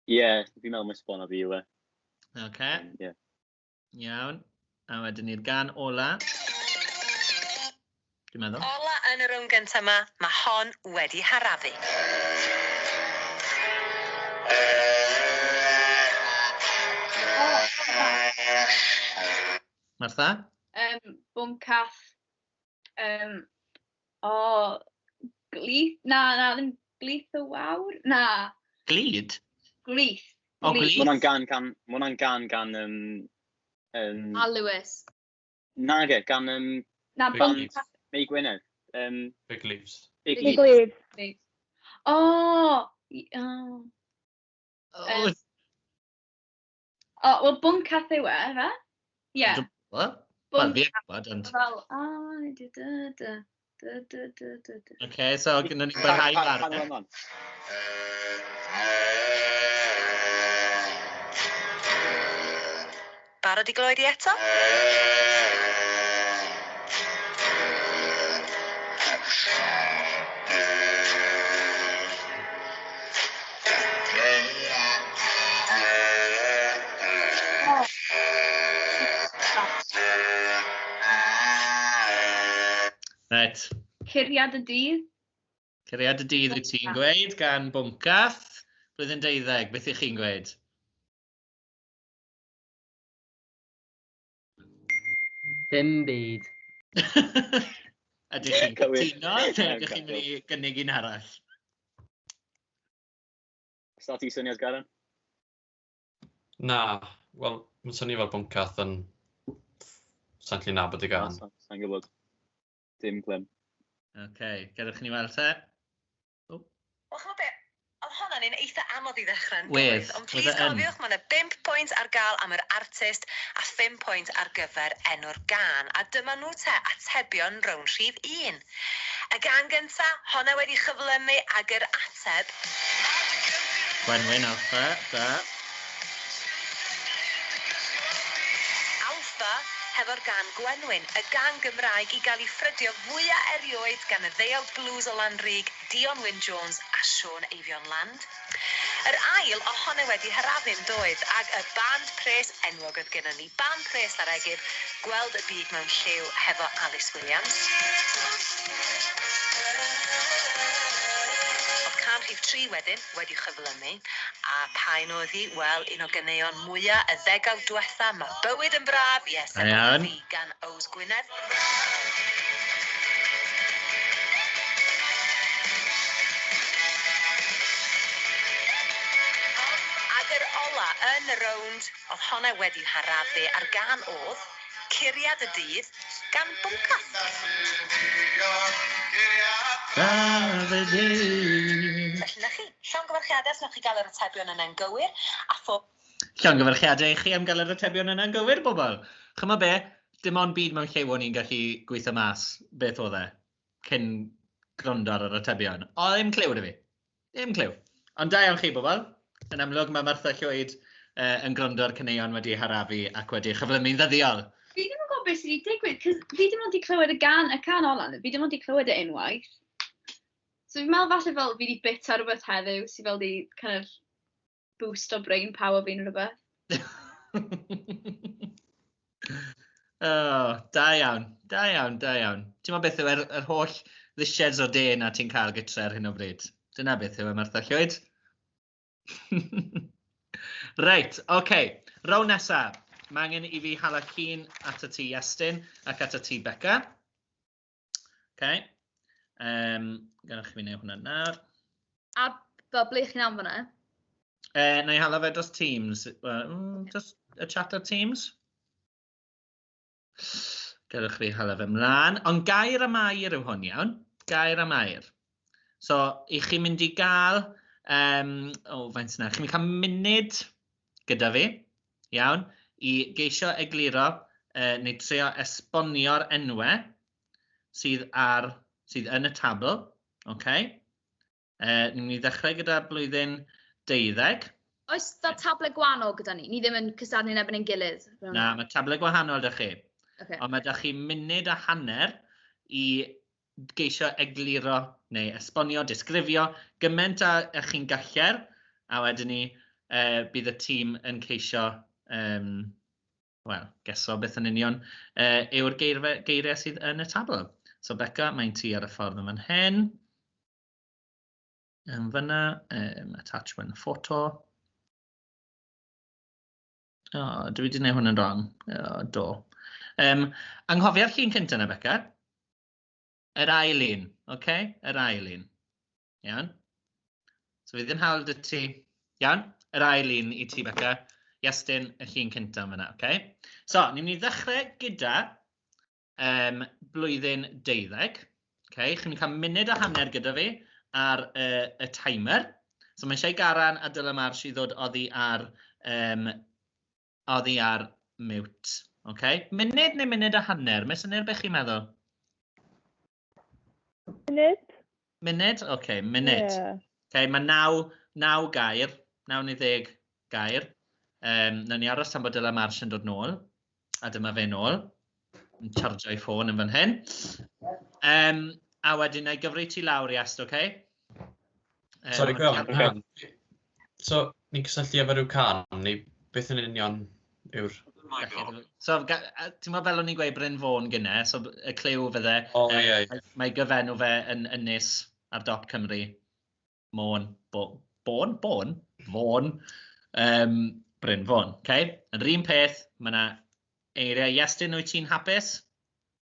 [SPEAKER 2] Fi'n meddwl mae Sebona fi yw e.
[SPEAKER 1] Iawn. A wedyn ni'r gan ola. Dwi'n meddwl.
[SPEAKER 9] Ola yn y rhwng gyntaf yma, mae hon wedi harafu.
[SPEAKER 1] Martha?
[SPEAKER 4] Bwncath Glith? Na, ddim glith o wawr? Na,
[SPEAKER 1] Glid?
[SPEAKER 4] glith.
[SPEAKER 1] O, glith.
[SPEAKER 2] Ma' hwnna'n gan,
[SPEAKER 6] A Lewis.
[SPEAKER 2] nage, gan,
[SPEAKER 4] Na,
[SPEAKER 5] Big
[SPEAKER 2] band
[SPEAKER 5] Leaf.
[SPEAKER 2] Mei Gwynedd.
[SPEAKER 5] Big Leaves.
[SPEAKER 2] Big
[SPEAKER 8] Big
[SPEAKER 2] Leaf.
[SPEAKER 8] Leaf.
[SPEAKER 4] Wel, bwncath yw e, fe? Ie.
[SPEAKER 1] Wel,
[SPEAKER 4] Bwncath.
[SPEAKER 1] fi gwybod, ond...
[SPEAKER 4] Fel,
[SPEAKER 1] Oce, so gyda ni barhau barau.
[SPEAKER 9] Barod i gloi di eto?
[SPEAKER 1] Right.
[SPEAKER 4] Curiad y dydd.
[SPEAKER 1] Curiad y dydd wyt ti'n gweud gan bwncath. Blwyddyn 12, beth ych chi'n gweud?
[SPEAKER 7] Dim byd.
[SPEAKER 1] Ydych chi'n
[SPEAKER 2] Cywir.
[SPEAKER 1] cytuno, neu ydych chi'n mynd i gynnig un arall?
[SPEAKER 2] Sta ti syniad, Garen?
[SPEAKER 5] Na, wel, mae'n syni fel bwncath yn sa'n lli nabod i gan.
[SPEAKER 2] Sa'n gwybod. Dim clem.
[SPEAKER 1] Oce, gadwch ni weld te.
[SPEAKER 9] Wel, chymod be, oedd hwnna'n un eitha anodd i ddechrau'n
[SPEAKER 1] Wedd,
[SPEAKER 9] Ond
[SPEAKER 1] wedd
[SPEAKER 9] plis
[SPEAKER 1] e yn.
[SPEAKER 9] cofiwch, mae yna 5 pwynt ar gael am yr artist a 5 pwynt ar gyfer enw'r gan. A dyma nhw te atebion rown rhif 1. Y gan gynta, honna wedi chyflymu ag yr ateb.
[SPEAKER 1] Gwenwyn Alpha, da.
[SPEAKER 9] Alpha hefo'r gan Gwenwyn, y gan Gymraeg i gael ei ffrydio fwyaf erioed gan y ddeuawd blues o Lanrug, Dion Wyn Jones a Siôn Eifion Land. Yr ail ohonau wedi harafu'n doedd, ag y band pres enwog oedd gennym ni. Band pres ar egif, gweld y byd mewn lliw hefo Alice Williams. Oedd can rhif 3 wedyn wedi chyflymu, a pa'n oedd hi, wel, un o gyneuon mwyaf y ddegawd diwetha, mae bywyd yn braf, yes,
[SPEAKER 1] Iawn.
[SPEAKER 9] fi gan Ows Gwynedd. Yr ola yn y rownd, oedd honna wedi harafu ar gan oedd Curiad y Dydd gan bwncath.
[SPEAKER 1] Felly
[SPEAKER 9] Felly na chi, llongyfarchiadau os wnaeth chi gael yr atebion yna'n gywir, a
[SPEAKER 1] llongyfarchiadau i chi am gael yr atebion yna'n gywir, bobl. Chyma be, dim ond byd mewn llew o'n i'n gallu gweithio mas beth oedd e, cyn gwrando ar yr atebion. O, ddim clyw ydw fi. Ddim clyw. Ond da iawn chi, bobl. Yn amlwg mae Martha Llwyd yn gwrando ar cyneuon wedi harafu ac wedi chyflymu'n ddyddiol.
[SPEAKER 4] Fi ddim yn gwybod beth sydd wedi digwydd, cos fi ddim wedi clywed y can ola, fi ddim wedi clywed y unwaith. So fi'n meddwl falle fel fi wedi bit ar rhywbeth heddiw, sydd fel di kind of boost o brain power fi'n rhywbeth.
[SPEAKER 1] Oh, da iawn, da iawn, da iawn. Ti'n meddwl beth yw yr holl ddisieds o de na ti'n cael gytre ar hyn o bryd? Dyna beth yw Martha Llwyd. Reit, oce. Rown nesaf. Mae angen i fi hala cyn at y ti Iestyn ac at y ti Beca. Oce. Gannwch chi fi wneud hwnna nawr.
[SPEAKER 6] A fel ble chi'n am fyna?
[SPEAKER 1] Na i hala fe dros Teams. Just y chat ar Teams. Gallwch chi hala fe mlaen. Ond gair am air yw hwn iawn. Gair am air. So, i chi mynd i gael... faint yna? Chi'n cael munud gyda fi, iawn, i geisio egluro neu trio esbonio'r enwau sydd yn y tabl, okay? Ni'n mynd i ddechrau gyda blwyddyn 12.
[SPEAKER 6] Oes da table gwahanol gyda ni? Ni ddim yn cystadlu'n ebyn ein gilydd?
[SPEAKER 1] Na, mae table gwahanol da chi.
[SPEAKER 6] Okay.
[SPEAKER 1] Ond mae da chi munud a hanner i geisio egluro neu esbonio, disgrifio gymaint a chi'n galler, a wedyn ni bydd y tîm yn ceisio, wel, geso beth yn union, yw'r geiriau sydd yn y tabl. So Beca, mae'n ti ar y ffordd yma'n hyn. Yn fyna, attach one photo. Dwi wedi gwneud hwn yn wrong. Do. Anghofia'r llun cyntaf yna, Beca. Yr ail un, oce? Yr ail un. Iawn. So fydd yn hawl dy ti. Iawn? Yr ail un i ti, Beca. Iestyn y llun cyntaf yna, oce? So, ni'n mynd i ddechrau gyda blwyddyn 12. Okay? Chi'n cael munud a hanner gyda fi ar y timer. So mae eisiau Garan a Dylamar sydd ddod oddi ar mute. Okay? Munud neu munud a hanner? Mae syniad beth chi'n meddwl?
[SPEAKER 8] Munud?
[SPEAKER 1] Munud? Okay, munud.
[SPEAKER 8] Yeah.
[SPEAKER 1] Okay, mae 9 gair, 9 neu 10 gair. Nawn ni aros tan bod Dylamar sy'n dod nôl. A dyma fe nôl. Yn chargio ei ffôn yn fan hyn. A wedyn ei gyfri ti lawr i ast, oce?
[SPEAKER 5] Sori, gwewn. So, ni'n cysylltu efo rhyw can, neu beth yn union yw'r...
[SPEAKER 1] So, ti'n meddwl fel o'n i'n gweud Bryn Fôn gynne, so y cliw fydde, mae gyfenw fe yn ynys ar dop Cymru. Fôn, Bryn Fôn, oce? Yn yr un peth, mae yna eiriau. Iestyn, wyt ti'n hapus?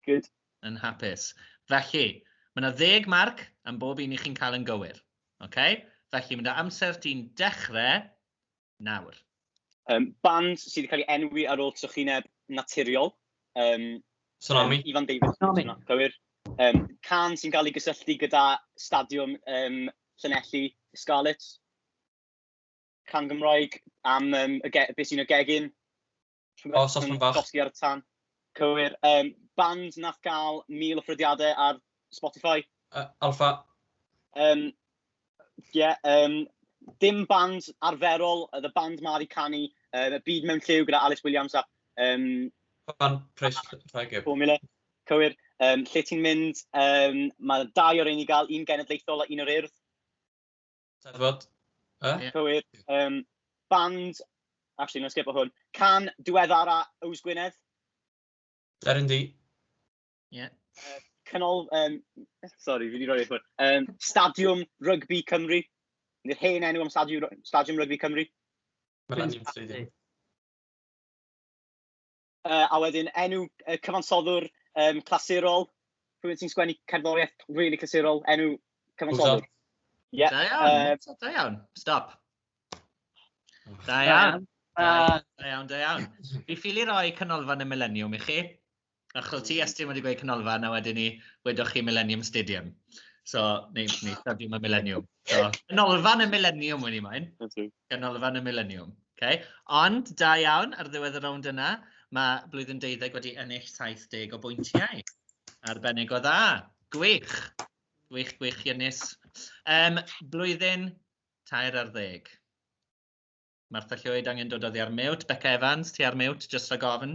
[SPEAKER 2] Good.
[SPEAKER 1] Yn hapus. Felly, mae yna 10 marc am bob un i chi'n cael yn gywir. Okay? Felly, mae yna amser ti'n dechrau nawr.
[SPEAKER 2] Band sydd wedi cael ei enwi ar ôl trychineb naturiol.
[SPEAKER 5] Tsunami.
[SPEAKER 2] Ifan David.
[SPEAKER 5] Tsunami.
[SPEAKER 2] Cywir. Can sy'n cael ei gysylltu gyda stadiwm Llanelli Scarlett. Can Gymraeg am beth sy'n y gegin.
[SPEAKER 5] O, Sosman Bach.
[SPEAKER 2] Dosgi ar y tan. Cywir. Band nath gael 1000 o ffrydiadau ar Spotify.
[SPEAKER 5] Alpha.
[SPEAKER 2] Dim band arferol, y band ma wedi canu y byd mewn lliw gyda Alice Williams a
[SPEAKER 5] Band Price Ffragib.
[SPEAKER 2] Formula. Cywir. Lle ti'n mynd, mae 2 o'r un i gael, un genedlaethol a un o'r urdd.
[SPEAKER 5] Tybed.
[SPEAKER 2] Cywir. Band, actually, no skip o hwn, can diweddara Ows Gwynedd.
[SPEAKER 5] Derin di.
[SPEAKER 1] Ie.
[SPEAKER 2] Canol, sorry, fi wedi rhoi eich fwrdd. Stadiwm Rygbi Cymru. Ni'r hen enw am Stadiwm Rygbi Cymru.
[SPEAKER 5] Millennium Stadium.
[SPEAKER 2] A wedyn enw cyfansoddwr clasurol. Rhywun sy'n sgwennu cerddoriaeth really clasurol. Enw cyfansoddwr.
[SPEAKER 1] Da iawn. Stop. Da iawn. Fi ffili roi canolfan y Millennium i chi. Achos ti Estyn wedi gweud canolfan a wedyn ni wedwch chi Millennium Stadium. So, neu Stadiwm y Millennium. So, canolfan y Millennium wedi mae'n. Canolfan y Millennium. Okay. Ond, da iawn, ar ddiwedd y rownd yna, mae blwyddyn 12 wedi ennill 70 o bwyntiau. Arbennig o dda. Gwych. Gwych Ynys. Blwyddyn 13. Martha Llwyd angen dod oddi ar mute. Becca Evans, ti ar mute, just rhag ofyn.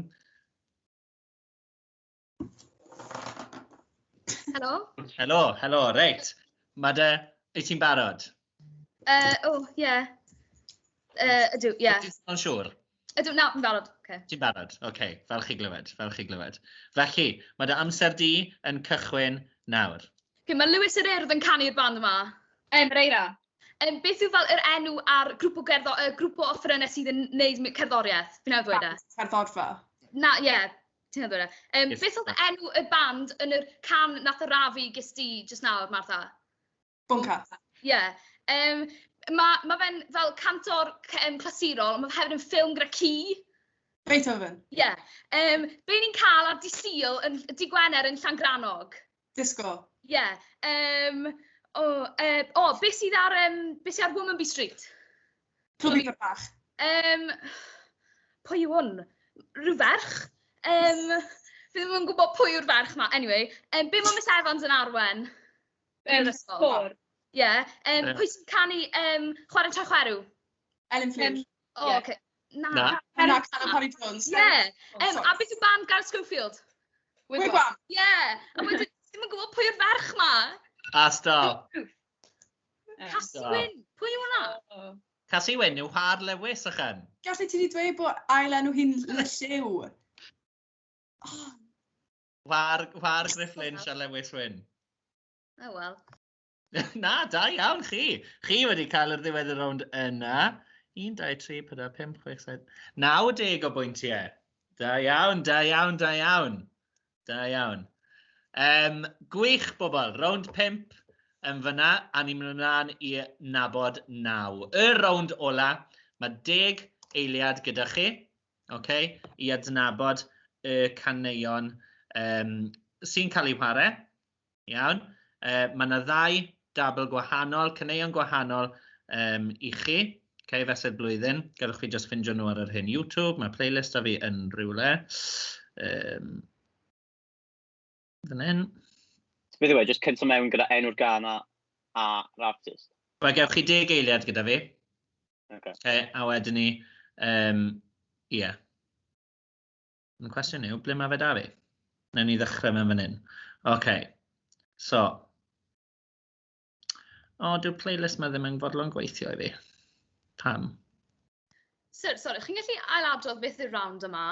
[SPEAKER 1] Helo, reit. Wyt ti'n barod?
[SPEAKER 4] Ie. Ydw, ie.
[SPEAKER 1] Ti'n siŵr?
[SPEAKER 4] Ydw, na, yn barod.
[SPEAKER 1] Ti'n barod, oce, fel chi glywed. Felly, mae dy amser di yn cychwyn nawr.
[SPEAKER 4] Mae Lewis yr Urdd yn canu'r band yma. Reira. Beth yw fel yr enw ar grŵp o offrynau sydd yn neud cerddoriaeth? Fi'n awd dweud e?
[SPEAKER 6] Cerddorfa.
[SPEAKER 4] Na, ie. Ti'n awd dweud e? Beth oedd enw y band yn yr can nath y rafu gysti just nawr, Martha?
[SPEAKER 6] Bunca.
[SPEAKER 4] Ie. Mae fe'n fel cantor clasurol, ond mae fe hefyd yn ffilm gyda ci.
[SPEAKER 6] Beethoven.
[SPEAKER 4] Ie. Be ni'n cael ar Sul yn Gwener yn Llangranog?
[SPEAKER 6] Disco.
[SPEAKER 4] Ie. Beth sydd ar Womanby Street?
[SPEAKER 6] Clwb bach.
[SPEAKER 4] Pwy yw hwn? Rhyw ferch? Fi ddim yn gwybod pwy yw'r ferch ma. Anyway, be mae Miss Evans yn arwen?
[SPEAKER 10] Fawr.
[SPEAKER 4] Ie. Pwy sy'n canu chwarae'n trai chwerw?
[SPEAKER 6] Ellen Flynn.
[SPEAKER 4] Oce. Na.
[SPEAKER 6] Hannah Polly Jones.
[SPEAKER 4] Ie. A beth yw band Gareth Schofield?
[SPEAKER 6] Wigwam.
[SPEAKER 4] Ie. A wedyn, ddim yn gwybod pwy yw'r ferch ma?
[SPEAKER 1] A stop.
[SPEAKER 4] Cassie Wyn. Pwy yw hwnna?
[SPEAKER 1] Cassie Wyn yw Har Lewis ychan.
[SPEAKER 6] Gallu ti wedi dweud bod ail enw hi'n Llyw?
[SPEAKER 1] War Griff Lynch a Lewis Wyn.
[SPEAKER 4] Oh, well.
[SPEAKER 1] Na, da iawn chi. Chi wedi cael yr ddiwedd y rownd yna. 1, 2, 3, 4, 5, 6, 7, 90 o bwyntiau. Da iawn. Gwych bobl, rownd 5 yn fyna, a ni'n mynd ymlaen i nabod 9. Y rownd ola, mae 10 eiliad gyda chi, i adnabod y caneuon sy'n cael eu chwarae. Iawn. Mae yna 2 dabl gwahanol, caneuon gwahanol i chi, fesur blwyddyn. Gallwch chi just ffindio nhw ar yr hyn YouTube, mae playlist a fi yn rhywle. Fan hyn.
[SPEAKER 2] Beth yw e, just cyntaf mewn gyda enw'r gan a'r artist?
[SPEAKER 1] Wel, gewch chi 10 eiliad gyda fi. A wedyn ni, ie. Y cwestiwn yw, ble mae fe da fi? Newn ni ddechrau mewn fan hyn. So. Dyw'r playlist ma ddim yn fodlon gweithio i fi. Pam?
[SPEAKER 4] Sorry, chi'n gallu ailadrodd beth yw'r round yma?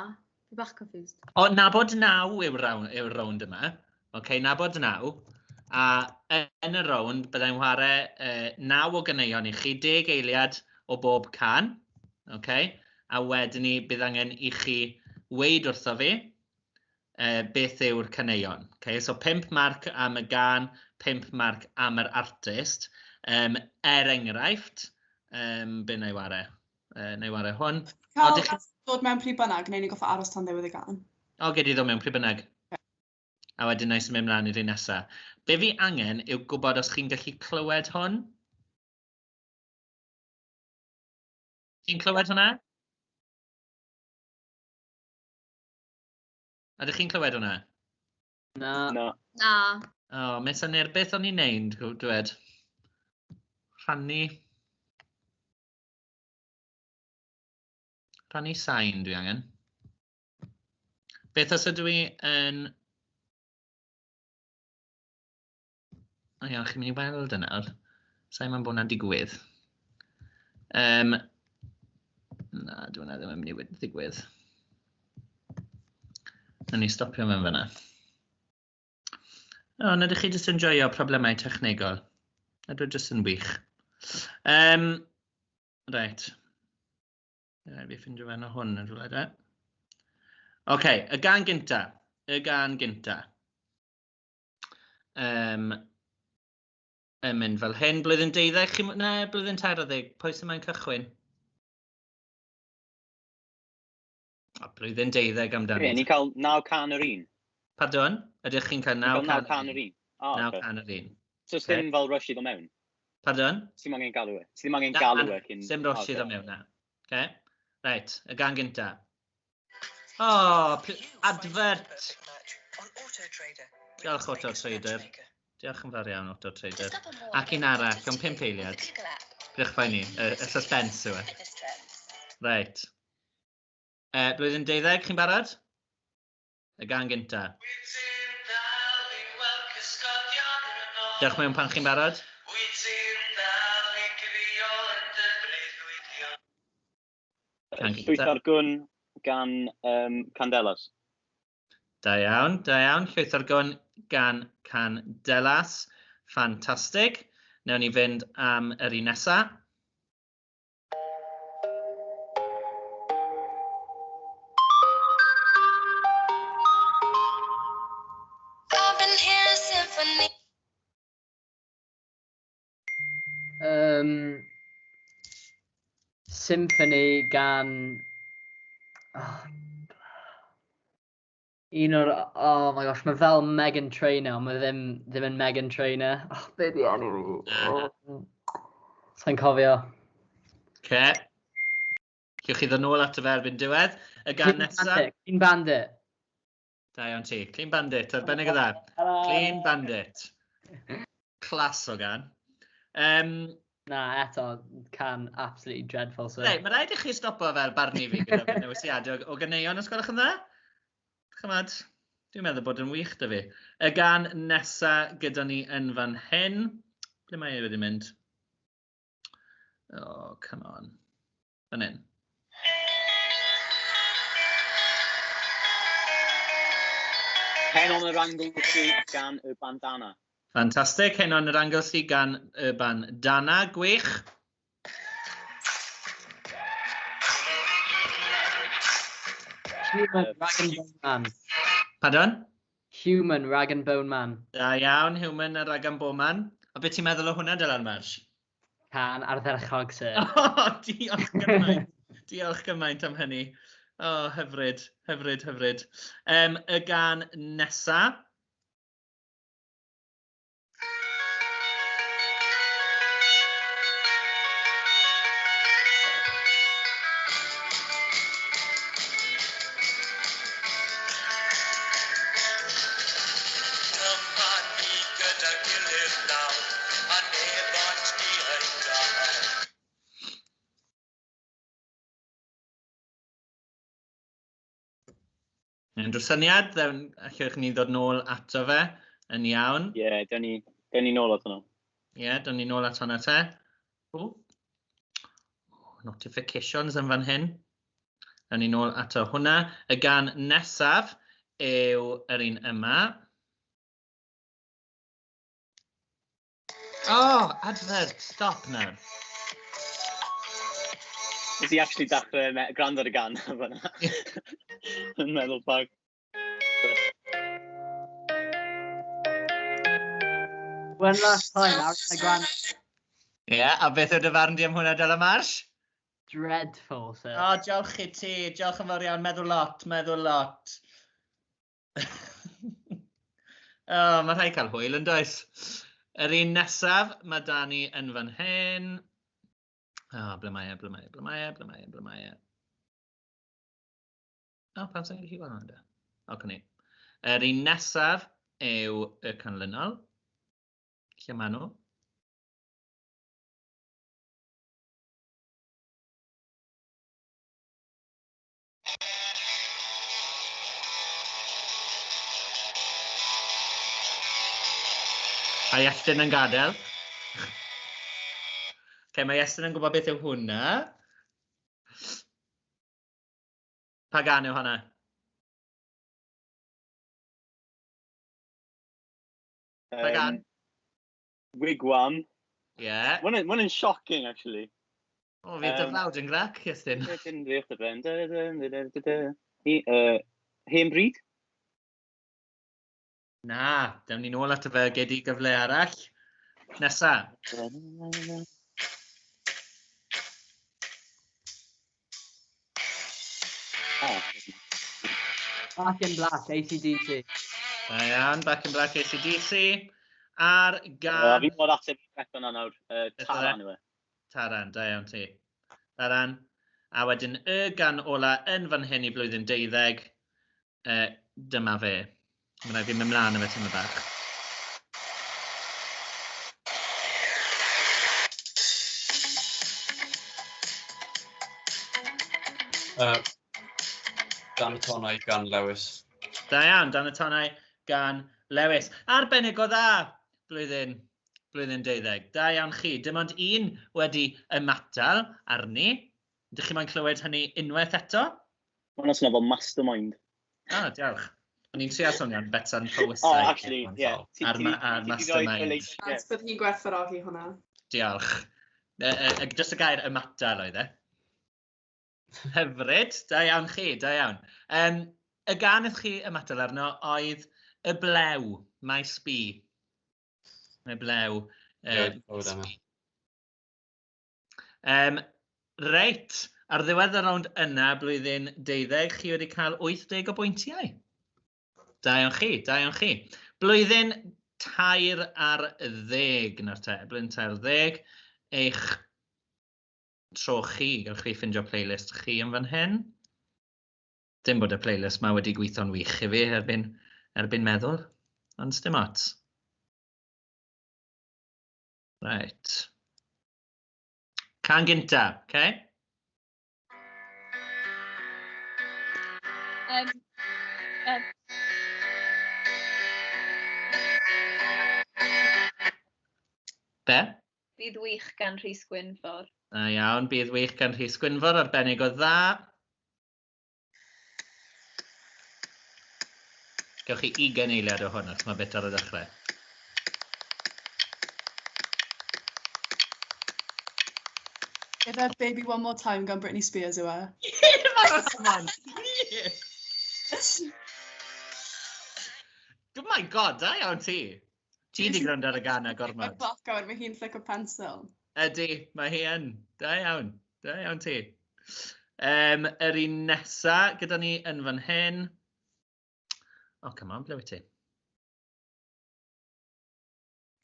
[SPEAKER 4] Fi bach confused.
[SPEAKER 1] Nabod 9 yw'r round yma. Nabod 9. A yn y round, byddai'n chwarae 9 o ganeuon i chi, 10 eiliad o bob can. A wedyn ni, bydd angen i chi weid wrtho fi beth yw'r caneuon. So 5 marc am y gan, 5 marc am yr artist. Enghraifft, be na i ware? Na i ware hwn.
[SPEAKER 6] Cael dod mewn pryd bynnag, neu ni goffa aros tan ddiwedd y gan?
[SPEAKER 1] Gei di ddod mewn pryd bynnag. A wedyn na i symud ymlaen i'r un nesaf. Be fi angen yw gwybod os chi'n gallu clywed hwn. Chi'n clywed hwnna? Ydych chi'n clywed hwnna?
[SPEAKER 2] No.
[SPEAKER 1] Mes yna'r beth o'n i'n neud, dwed. Rhannu sain dwi angen. Beth os ydw i yn... chi'n mynd i weld yna nawr. Sain ma'n bod yna'n digwydd. Na, dwi hwnna ddim yn mynd i ddigwydd. Nawn ni stopio mewn fyna. Na ydych chi jyst yn joio problemau technegol. Ydw jyst yn wych. Reit. Fi ffindio fe'n o hwn yn rhywle da. Y gan gynta. Yn mynd fel hyn, blwyddyn 12, blwyddyn 13, pwy sy'n mae'n cychwyn? Blwyddyn 12 amdani.
[SPEAKER 2] Ni'n cael 9 can yr un?
[SPEAKER 1] Pardon? Ydych chi'n cael 9 can yr un?
[SPEAKER 2] 9 can yr un. So ddim fel rush i ddod mewn?
[SPEAKER 1] Pardon?
[SPEAKER 2] Sy'n angen galw e? Sy'n angen galw e?
[SPEAKER 1] Sy'n rush i ddod mewn na. Reit, y gan gynta. Advert. Diolch Auto-Trader. Diolch yn fawr iawn Auto-Trader. Ac un arall, am 5 eiliad. Diolch fawr ni, y suspense yw e. Reit. Blwyddyn 12, chi'n barod? Y gan gynta. Diolch mewn pan chi'n barod.
[SPEAKER 2] Llwyth ar gwn gan Candelas.
[SPEAKER 1] Da iawn. Llwyth ar gwn gan Candelas. Ffantastig. Newn ni fynd am yr un nesa.
[SPEAKER 7] Symphony gan... un o'r... Oh my gosh, mae fel Meghan Trainor, mae ddim yn Meghan Trainor. Be di enw? Sa'n cofio.
[SPEAKER 1] Llwch chi ddod nôl at y ferbyn diwedd. Y gan nesaf.
[SPEAKER 7] Clean Bandit.
[SPEAKER 1] Da iawn ti. Clean Bandit, arbennig o dda. Clean Bandit. Clas o gan.
[SPEAKER 7] Na, eto, can absolutely dreadful.
[SPEAKER 1] Mae rhaid i chi stopo fel barnu fi gyda fy newisiadau o ganeuon, os gwelwch yn dda? Chymad, dwi'n meddwl bod yn wych da fi. Y gan nesa gyda ni yn fan hyn. Ble mae wedi mynd? Come on. Fan hyn.
[SPEAKER 2] Hen on yr angl gan y bandana.
[SPEAKER 1] Ffantastig, hyn o'n yr angl sy gan y bandana, gwych. Pardon?
[SPEAKER 7] Human, rag and bone man.
[SPEAKER 1] Da iawn, Human a rag and bone man. O beth ti'n meddwl o hwnna, Dylan Marsh?
[SPEAKER 7] Can ardderchog, sir.
[SPEAKER 1] O, diolch gymaint. Diolch gymaint am hynny. O, hyfryd, hyfryd, hyfryd. Y gan nesa. Unrhyw syniad, allwch ni ddod nôl ato fe yn iawn.
[SPEAKER 2] Ie, dyn ni nôl at hwnna.
[SPEAKER 1] Ie, dyn ni nôl at hwnna te. O, notifications yn fan hyn. Dyn ni nôl ato hwnna. Y gan nesaf yw yr un yma. O, advert, stop nawr.
[SPEAKER 2] Nes i actually dechrau gwrando ar y gan fan'na. Yn meddwl bag.
[SPEAKER 7] One last time, out the grand.
[SPEAKER 1] Ie, a beth yw dy farn di am hwnna, Dylan Marsh?
[SPEAKER 7] Dreadful, sir.
[SPEAKER 1] O, diolch i ti, diolch yn fawr iawn, meddwl lot, meddwl lot. O, mae rhaid cael hwyl yn does. Yr un nesaf, mae Dani yn fan hyn. O, ble mae e, ble mae e, ble mae e, ble mae e, ble mae e. O, pan sy'n gallu gweld hwnna? O, cynnig. Yr un nesaf yw y canlynol. Lle maen nhw? A Iestyn yn gadael. Mae Iestyn yn gwybod beth yw hwnna. Pa gan yw hwnna? Pa gan?
[SPEAKER 2] Wigwam.
[SPEAKER 1] Ie.
[SPEAKER 2] One in shocking, actually.
[SPEAKER 1] O, fi dyflawd yn grac, Iestyn.
[SPEAKER 2] Hen bryd?
[SPEAKER 1] Na, dewn ni nôl at y fe gyd i gyfle arall. Nesa.
[SPEAKER 7] Back in black, AC/DC.
[SPEAKER 1] Da iawn, Back in Black AC/DC. A'r gan...
[SPEAKER 2] Fi'n bod ateb eto na nawr. Taran yw e.
[SPEAKER 1] Taran, da iawn ti. Taran. A wedyn y gan ola yn fan hyn i blwyddyn 12. Dyma fe. Mae rhaid fi mynd mlaen efo tyma bach.
[SPEAKER 5] Dan y tonau gan Lewis.
[SPEAKER 1] Da iawn, dan y tonau gan Lewis. Arbennig o dda, blwyddyn 12. Da iawn chi. Dim ond un wedi ymatal arni. Ydych chi moyn clywed hynny unwaith eto?
[SPEAKER 2] Mae'n os yna fel mastermind.
[SPEAKER 1] O, diolch. O'n i'n trio swnio'n betan Cwis.
[SPEAKER 2] Oh, actually, yeah.
[SPEAKER 1] Ar mastermind.
[SPEAKER 6] Bydd hi'n gwerthfawrogi hwnna.
[SPEAKER 1] Diolch. Just y gair ymatal oedd e. Hyfryd, da iawn chi, da iawn. Y gan ydych chi ymatal arno oedd y blew, maes B. Y blew. Reit, ar ddiwedd y rownd yna, blwyddyn 12, chi wedi cael 80 o bwyntiau. Da iawn chi, da iawn chi. Blwyddyn 3 ar 10 nawr te, blwyddyn 3 ar 10, eich tro chi, gael chi ffindio playlist chi yn fan hyn. Dim bod y playlist ma wedi gweithio'n wych i fi erbyn meddwl, ond dim ots. Right. Can gynta, okay? Be?
[SPEAKER 4] Bydd wych gan Rhys Gwynfor.
[SPEAKER 1] Da iawn, bydd wych gan Rhys Gwynfor, arbennig o dda. Gewch chi 20 eiliad o hwnna, mae beth ar y dechrau.
[SPEAKER 6] If that Baby One More Time gan Britney Spears yw e.
[SPEAKER 1] Oh my god, da iawn ti. Ti di gwrando ar y gan a
[SPEAKER 6] Mae
[SPEAKER 1] gormod.
[SPEAKER 6] cloc awr, mae hi'n flick o pencil.
[SPEAKER 1] Ydy, mae hi yn. Da iawn ti. Yr un nesa gyda ni yn fan hyn. Oh, come on, ble wyt ti?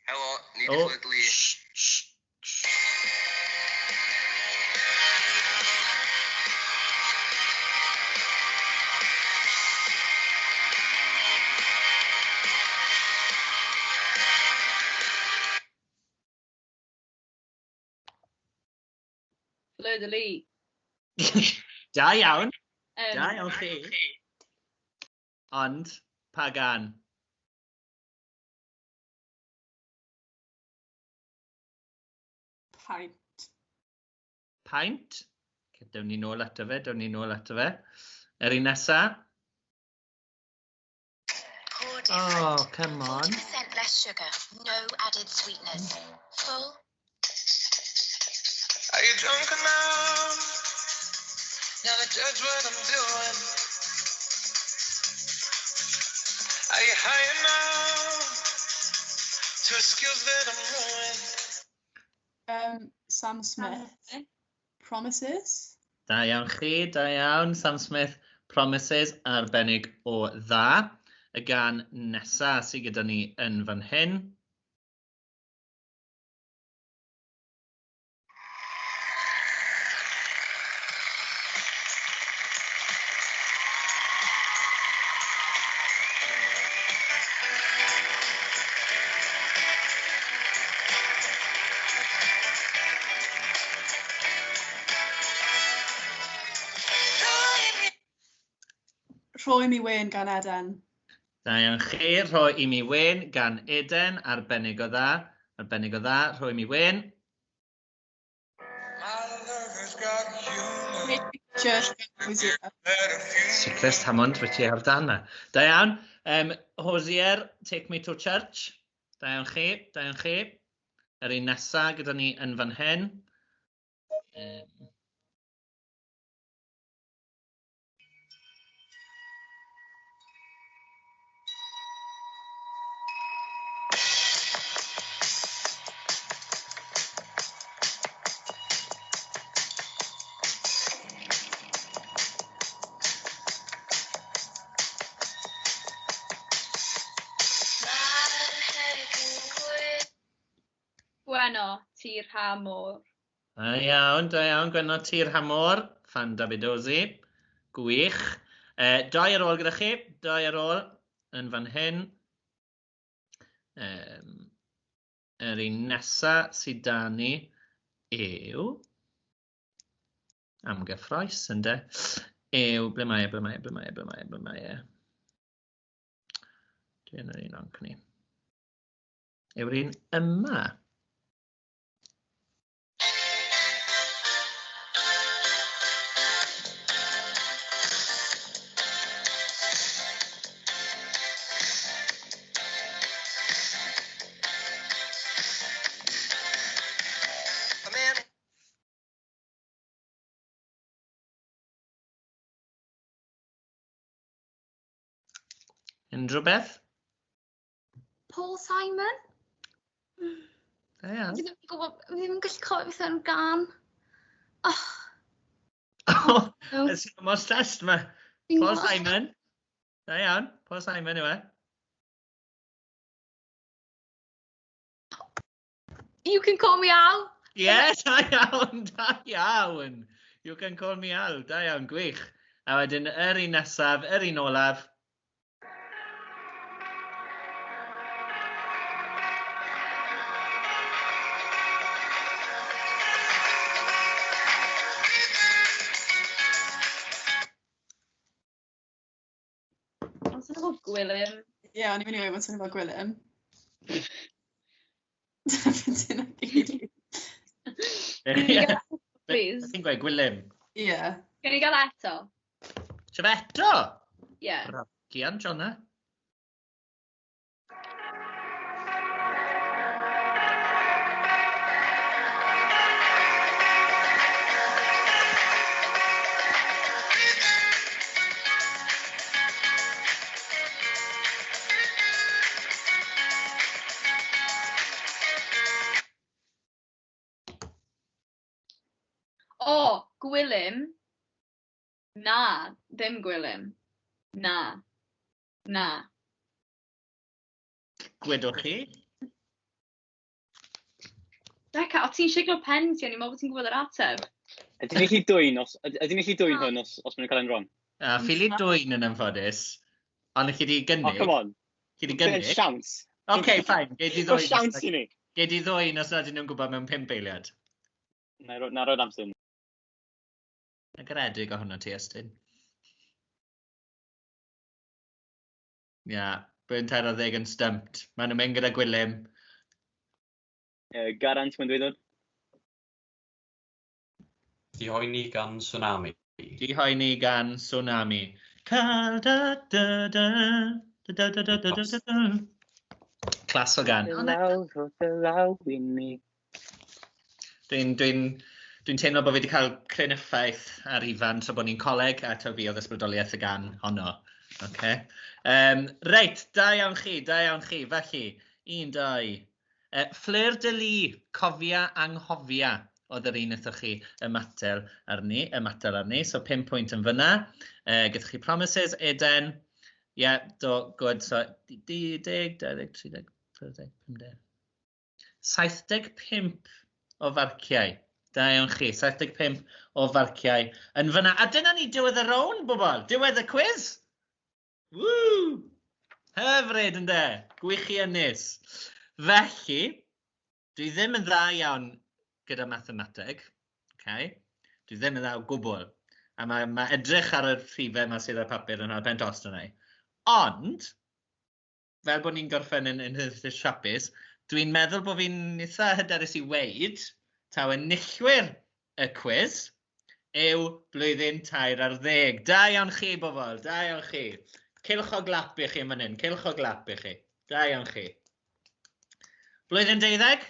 [SPEAKER 11] Helo, ni
[SPEAKER 1] Oh,
[SPEAKER 11] di clywed Lee.
[SPEAKER 4] Fleur de lis.
[SPEAKER 1] Da iawn.
[SPEAKER 4] Yym,
[SPEAKER 1] Da iawn chi. Ond, pa gan?
[SPEAKER 6] Paint.
[SPEAKER 1] Paint. Okay, dewn ni nôl ato fe, Yr un nesa. Oh, come on.
[SPEAKER 12] 40% less sugar, no added sweeteners. Full.
[SPEAKER 3] Are you drunk enough? Now to judge what I'm doing. Are you high enough to excuse that I'm ruined?
[SPEAKER 6] Sam Smith. Promises.
[SPEAKER 1] Da iawn chi, da iawn. Sam Smith, Promises, arbennig o dda. Y gan nesa sydd gyda ni yn fan hyn.
[SPEAKER 6] Rhoi mi wen gan Eden.
[SPEAKER 1] Da iawn chi, rhoi i mi wen gan Eden, arbennig o dda. Rhoi mi wen. Cyclist Hammond, wyt ti ar dan na. Da iawn. Hosier, Take Me to Church. Da iawn chi. Yr un nesa gyda ni yn fan hyn.
[SPEAKER 4] Gweno, tir ha môr.
[SPEAKER 1] Da iawn, Gwenno Tir Hamor, fan Davidosi, gwych. Dau ar ôl gyda chi, yn fan hyn. Yr un nesa sydd da ni yw, amgyffroes ynde, yw, ble mae e? Dwi'n yr un onc ni. Yw'r un yma. Unrhyw beth?
[SPEAKER 12] Paul Simon?
[SPEAKER 1] Da iawn.
[SPEAKER 12] Fi ddim yn gallu cofio beth yn gan.
[SPEAKER 1] Mor stressed yma. Paul Simon. Da iawn, Paul Simon yw e.
[SPEAKER 12] You Can Call Me Al.
[SPEAKER 1] Yes, da iawn. You Can Call Me Al, da iawn, gwych. A wedyn yr un nesaf, yr un olaf.
[SPEAKER 4] Ond sy'n fod Gwilym.
[SPEAKER 6] Ie, o'n i'n mynd i weid bod sy'n efo Gwilym. Dyna gyd.
[SPEAKER 4] Please.
[SPEAKER 1] Ti'n gweud Gwilym?
[SPEAKER 6] Ie.
[SPEAKER 4] Gen i gael eto?
[SPEAKER 1] Sef eto?
[SPEAKER 4] Ie.
[SPEAKER 1] Gian, Jonna.
[SPEAKER 4] O, gwilym. Na, ddim gwilym. Na. Na.
[SPEAKER 1] Gwedwch chi?
[SPEAKER 4] Beca, o ti'n siglo pen ti, o'n i'n meddwl bod ti'n gwybod yr ateb.
[SPEAKER 2] Ydyn ni chi dwy'n hwn os maen nhw'n cael ein wrong?
[SPEAKER 1] Ffili dwy'n yn ymffodus, ond chi di
[SPEAKER 2] Oh,
[SPEAKER 1] gynnig.
[SPEAKER 2] come on.
[SPEAKER 1] Chi di
[SPEAKER 2] Fe'n
[SPEAKER 1] gynnig.
[SPEAKER 2] siawns.
[SPEAKER 1] OK, fine. Gei di
[SPEAKER 2] Fe'n
[SPEAKER 1] ddwy'n.
[SPEAKER 2] siawns i ni.
[SPEAKER 1] Gei di ddwy'n os nad ydyn nhw'n gwybod mewn 5 eiliad.
[SPEAKER 2] Na roed amser.
[SPEAKER 1] Y garedig o hwnna ti, Estyn. Ia, Brwydyn 40 yn stumped. Maen nhw'n mynd gyda gwilym.
[SPEAKER 2] Garant mae'n dweud.
[SPEAKER 5] Di hoeni gan tsunami.
[SPEAKER 1] Di hoeni gan tsunami. Cael da da da da da da da da da da. Clas o gan.
[SPEAKER 2] Law i ni.
[SPEAKER 1] Dwi'n teimlo bod fi wedi cael cryn effaith ar Ifan tra bod ni'n coleg a ta fi oedd ysbrydoliaeth y gan honno. Okay. Reit, da iawn chi. Felly, 1, 2. Fleur de Lis, cofia anghofia oedd yr un wrthoch chi ymatel arni. So 5 pwynt yn fyna. Gyda chi promises, Eden. Good. So 10, 20, 30, 40, 50. 75 o farciau. Da iawn chi, 75 o farciau yn fyna. A dyna ni diwedd y rown, bobl. Diwedd y quiz. Woo! Hyfryd ynde. Gwych i ynys. Felly, dwi ddim yn dda iawn gyda mathemateg. Okay? Dwi ddim yn dda o gwbl. A mae edrych ar y rhifau yma sydd ar papur yn ar pen tost yna. Ond, fel bod ni'n gorffen yn hyddys siapus, dwi'n meddwl bod fi'n eitha hyderus i weid taw enillwyr y quiz yw blwyddyn 40. Da iawn chi, bobl, da iawn chi. Cilch o glap i chi yn fan hyn, cilch o glap i chi. Da iawn chi. Blwyddyn 12,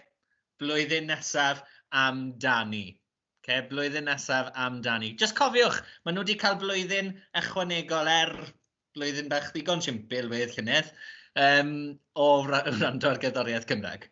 [SPEAKER 1] blwyddyn nesaf amdani. Okay, blwyddyn nesaf amdani. Just cofiwch, maen nhw wedi cael blwyddyn ychwanegol blwyddyn bach ddigon simpl wedd llynydd o wrando ar gerddoriaeth Cymraeg.